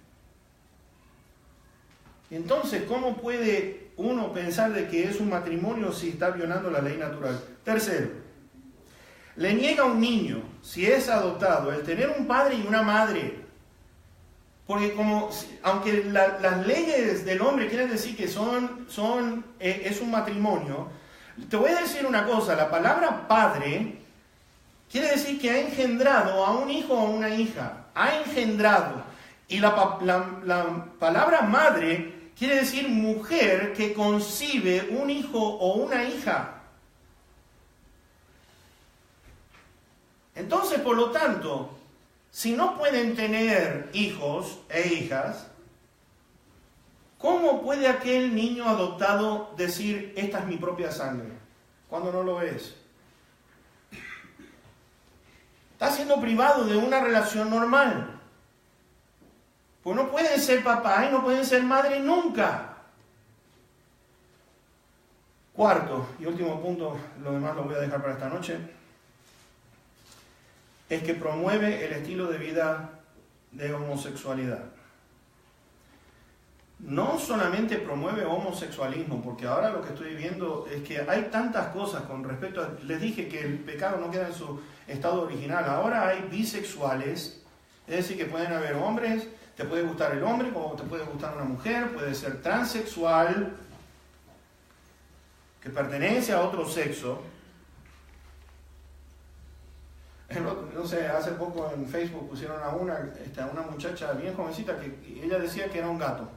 Entonces, ¿cómo puede uno pensar de que es un matrimonio si está violando la ley natural? Tercero, le niega a un niño, si es adoptado, el tener un padre y una madre. Porque aunque las leyes del hombre quieren decir que es un matrimonio, te voy a decir una cosa, la palabra padre quiere decir que ha engendrado a un hijo o a una hija, ha engendrado. Y la palabra madre quiere decir mujer que concibe un hijo o una hija. Entonces, por lo tanto, si no pueden tener hijos e hijas, ¿cómo puede aquel niño adoptado decir, esta es mi propia sangre, cuando no lo es? Está siendo privado de una relación normal. Pues no pueden ser papá y no pueden ser madre nunca. Cuarto y último punto, lo demás lo voy a dejar para esta noche, es que promueve el estilo de vida de homosexualidad. No solamente promueve homosexualismo, porque ahora lo que estoy viendo es que hay tantas cosas con respecto a... Les dije que el pecado no queda en su estado original. Ahora hay bisexuales Es decir, que pueden haber hombres, te puede gustar el hombre como te puede gustar una mujer, puede ser transexual, que pertenece a otro sexo. No sé, hace poco en Facebook pusieron a una muchacha bien jovencita que ella decía que era un gato.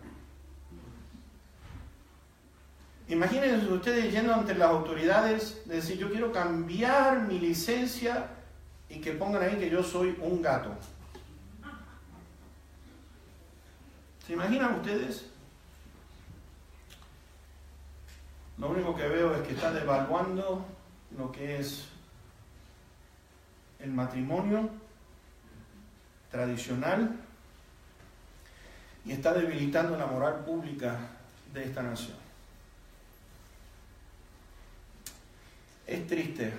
Imagínense ustedes yendo ante las autoridades, de decir, yo quiero cambiar mi licencia y que pongan ahí que yo soy un gato. ¿Se imaginan ustedes? Lo único que veo es que está devaluando lo que es el matrimonio tradicional y está debilitando la moral pública de esta nación. Es triste,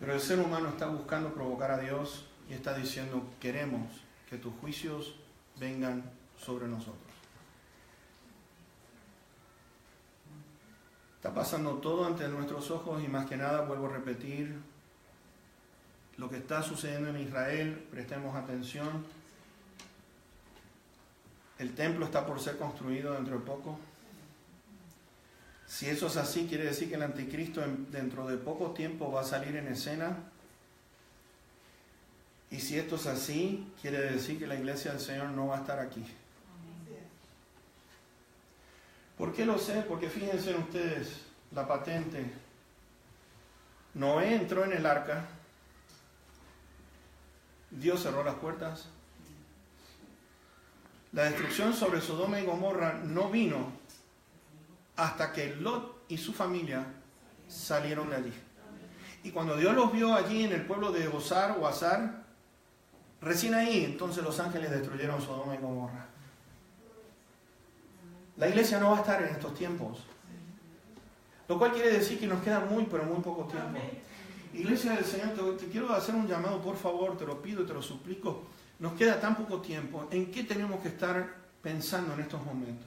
pero el ser humano está buscando provocar a Dios y está diciendo, queremos que tus juicios vengan sobre nosotros. Está pasando todo ante nuestros ojos y más que nada, vuelvo a repetir, lo que está sucediendo en Israel, prestemos atención. El templo está por ser construido dentro de poco. Si eso es así, quiere decir que el anticristo dentro de poco tiempo va a salir en escena. Y si esto es así, quiere decir que la iglesia del Señor no va a estar aquí. ¿Por qué lo sé? Porque fíjense ustedes, la patente. Noé entró en el arca. Dios cerró las puertas. La destrucción sobre Sodoma y Gomorra no vino hasta que Lot y su familia salieron de allí. Y cuando Dios los vio allí en el pueblo de Gozar o Azar, recién ahí entonces los ángeles destruyeron Sodoma y Gomorra. La iglesia no va a estar en estos tiempos. Lo cual quiere decir que nos queda muy, pero muy poco tiempo. Iglesia del Señor, te quiero hacer un llamado, por favor, te lo pido, te lo suplico. Nos queda tan poco tiempo. ¿En qué tenemos que estar pensando en estos momentos?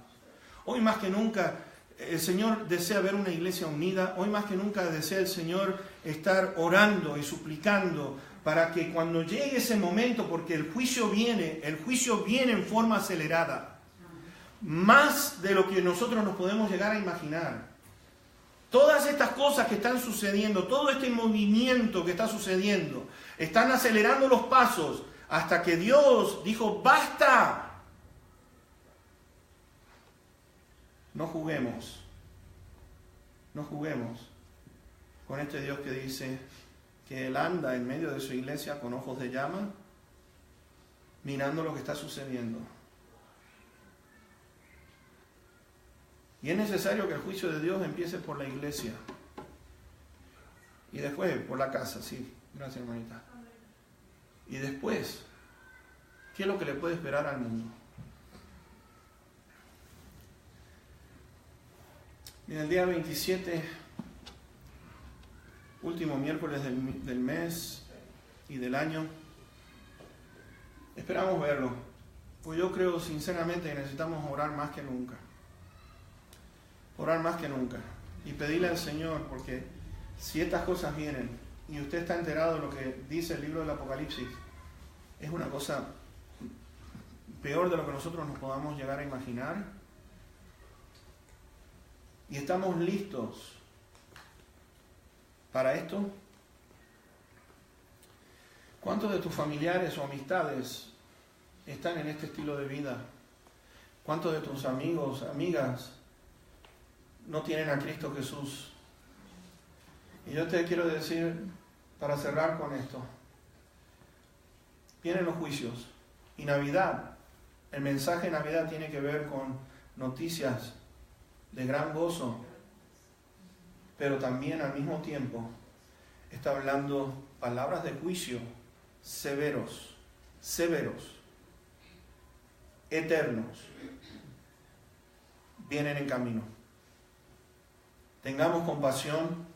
Hoy más que nunca el Señor desea ver una iglesia unida. Hoy más que nunca desea el Señor estar orando y suplicando para que cuando llegue ese momento, porque el juicio viene en forma acelerada. Más de lo que nosotros nos podemos llegar a imaginar. Todas estas cosas que están sucediendo, todo este movimiento que está sucediendo, están acelerando los pasos hasta que Dios dijo, ¡basta! No juguemos con este Dios que dice que Él anda en medio de su iglesia con ojos de llama, mirando lo que está sucediendo. Y es necesario que el juicio de Dios empiece por la iglesia. Y después por la casa, sí. Gracias, hermanita. Y después, ¿qué es lo que le puede esperar al mundo? En el día 27, último miércoles del mes y del año, esperamos verlo. Pues yo creo sinceramente que necesitamos orar más que nunca. Orar más que nunca y pedirle al Señor, porque si estas cosas vienen y usted está enterado de lo que dice el libro del Apocalipsis, es una cosa peor de lo que nosotros nos podamos llegar a imaginar. ¿Y estamos listos para esto? ¿Cuántos de tus familiares o amistades están en este estilo de vida? ¿Cuántos de tus amigos, amigas no tienen a Cristo Jesús? Y yo te quiero decir, para cerrar con esto, vienen los juicios y Navidad, el mensaje de Navidad tiene que ver con noticias de gran gozo, pero también al mismo tiempo está hablando palabras de juicio severos, eternos, vienen en camino. Tengamos compasión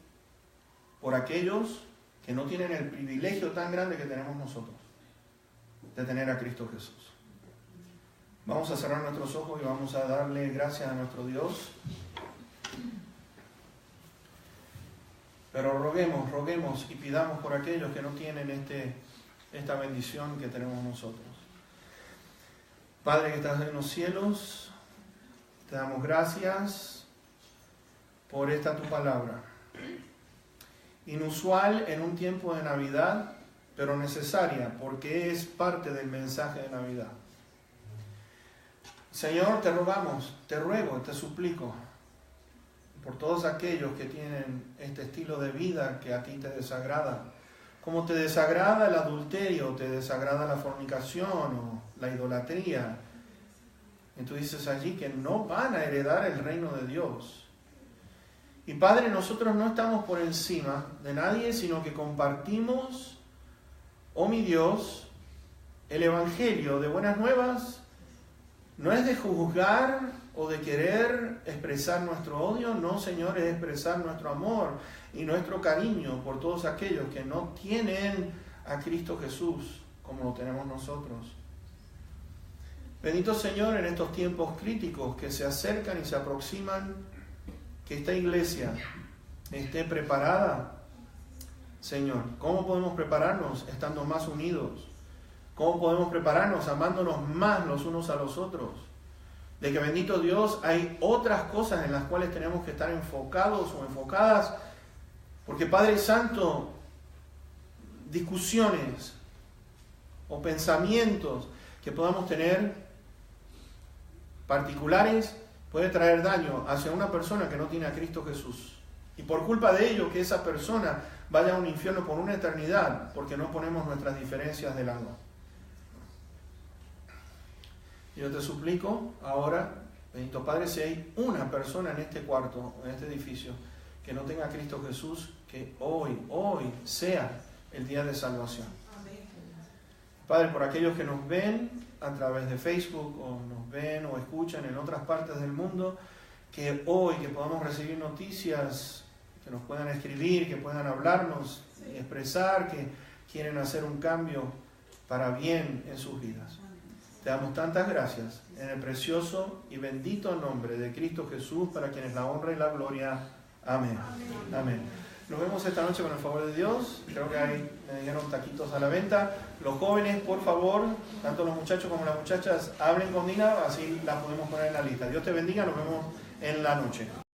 por aquellos que no tienen el privilegio tan grande que tenemos nosotros, de tener a Cristo Jesús. Vamos a cerrar nuestros ojos y vamos a darle gracias a nuestro Dios. Pero roguemos y pidamos por aquellos que no tienen esta bendición que tenemos nosotros. Padre que estás en los cielos, te damos gracias por esta tu palabra. Inusual en un tiempo de Navidad, pero necesaria porque es parte del mensaje de Navidad. Señor, te rogamos, te ruego, te suplico por todos aquellos que tienen este estilo de vida que a ti te desagrada. Como te desagrada el adulterio, te desagrada la fornicación o la idolatría. Y tú dices allí que no van a heredar el reino de Dios. Y Padre, nosotros no estamos por encima de nadie, sino que compartimos, oh mi Dios, el Evangelio de buenas nuevas. No es de juzgar o de querer expresar nuestro odio, no, Señor, es expresar nuestro amor y nuestro cariño por todos aquellos que no tienen a Cristo Jesús como lo tenemos nosotros. Bendito Señor, en estos tiempos críticos que se acercan y se aproximan, que esta iglesia esté preparada. Señor, ¿cómo podemos prepararnos estando más unidos? ¿Cómo podemos prepararnos amándonos más los unos a los otros? De que, bendito Dios, hay otras cosas en las cuales tenemos que estar enfocados o enfocadas, porque Padre Santo, discusiones o pensamientos que podamos tener particulares puede traer daño hacia una persona que no tiene a Cristo Jesús. Y por culpa de ello, que esa persona vaya a un infierno por una eternidad, porque no ponemos nuestras diferencias de lado. Yo te suplico ahora, bendito Padre, si hay una persona en este cuarto, en este edificio, que no tenga a Cristo Jesús, que hoy sea el día de salvación. Padre, por aquellos que nos ven a través de Facebook, o nos ven o escuchan en otras partes del mundo, que hoy que podamos recibir noticias, que nos puedan escribir, que puedan hablarnos y expresar que quieren hacer un cambio para bien en sus vidas. Te damos tantas gracias en el precioso y bendito nombre de Cristo Jesús, para quien es la honra y la gloria. Amén. Amén. Nos vemos esta noche con el favor de Dios. Creo que me dieron taquitos a la venta. Los jóvenes, por favor, tanto los muchachos como las muchachas, hablen con Dina, así las podemos poner en la lista. Dios te bendiga, nos vemos en la noche.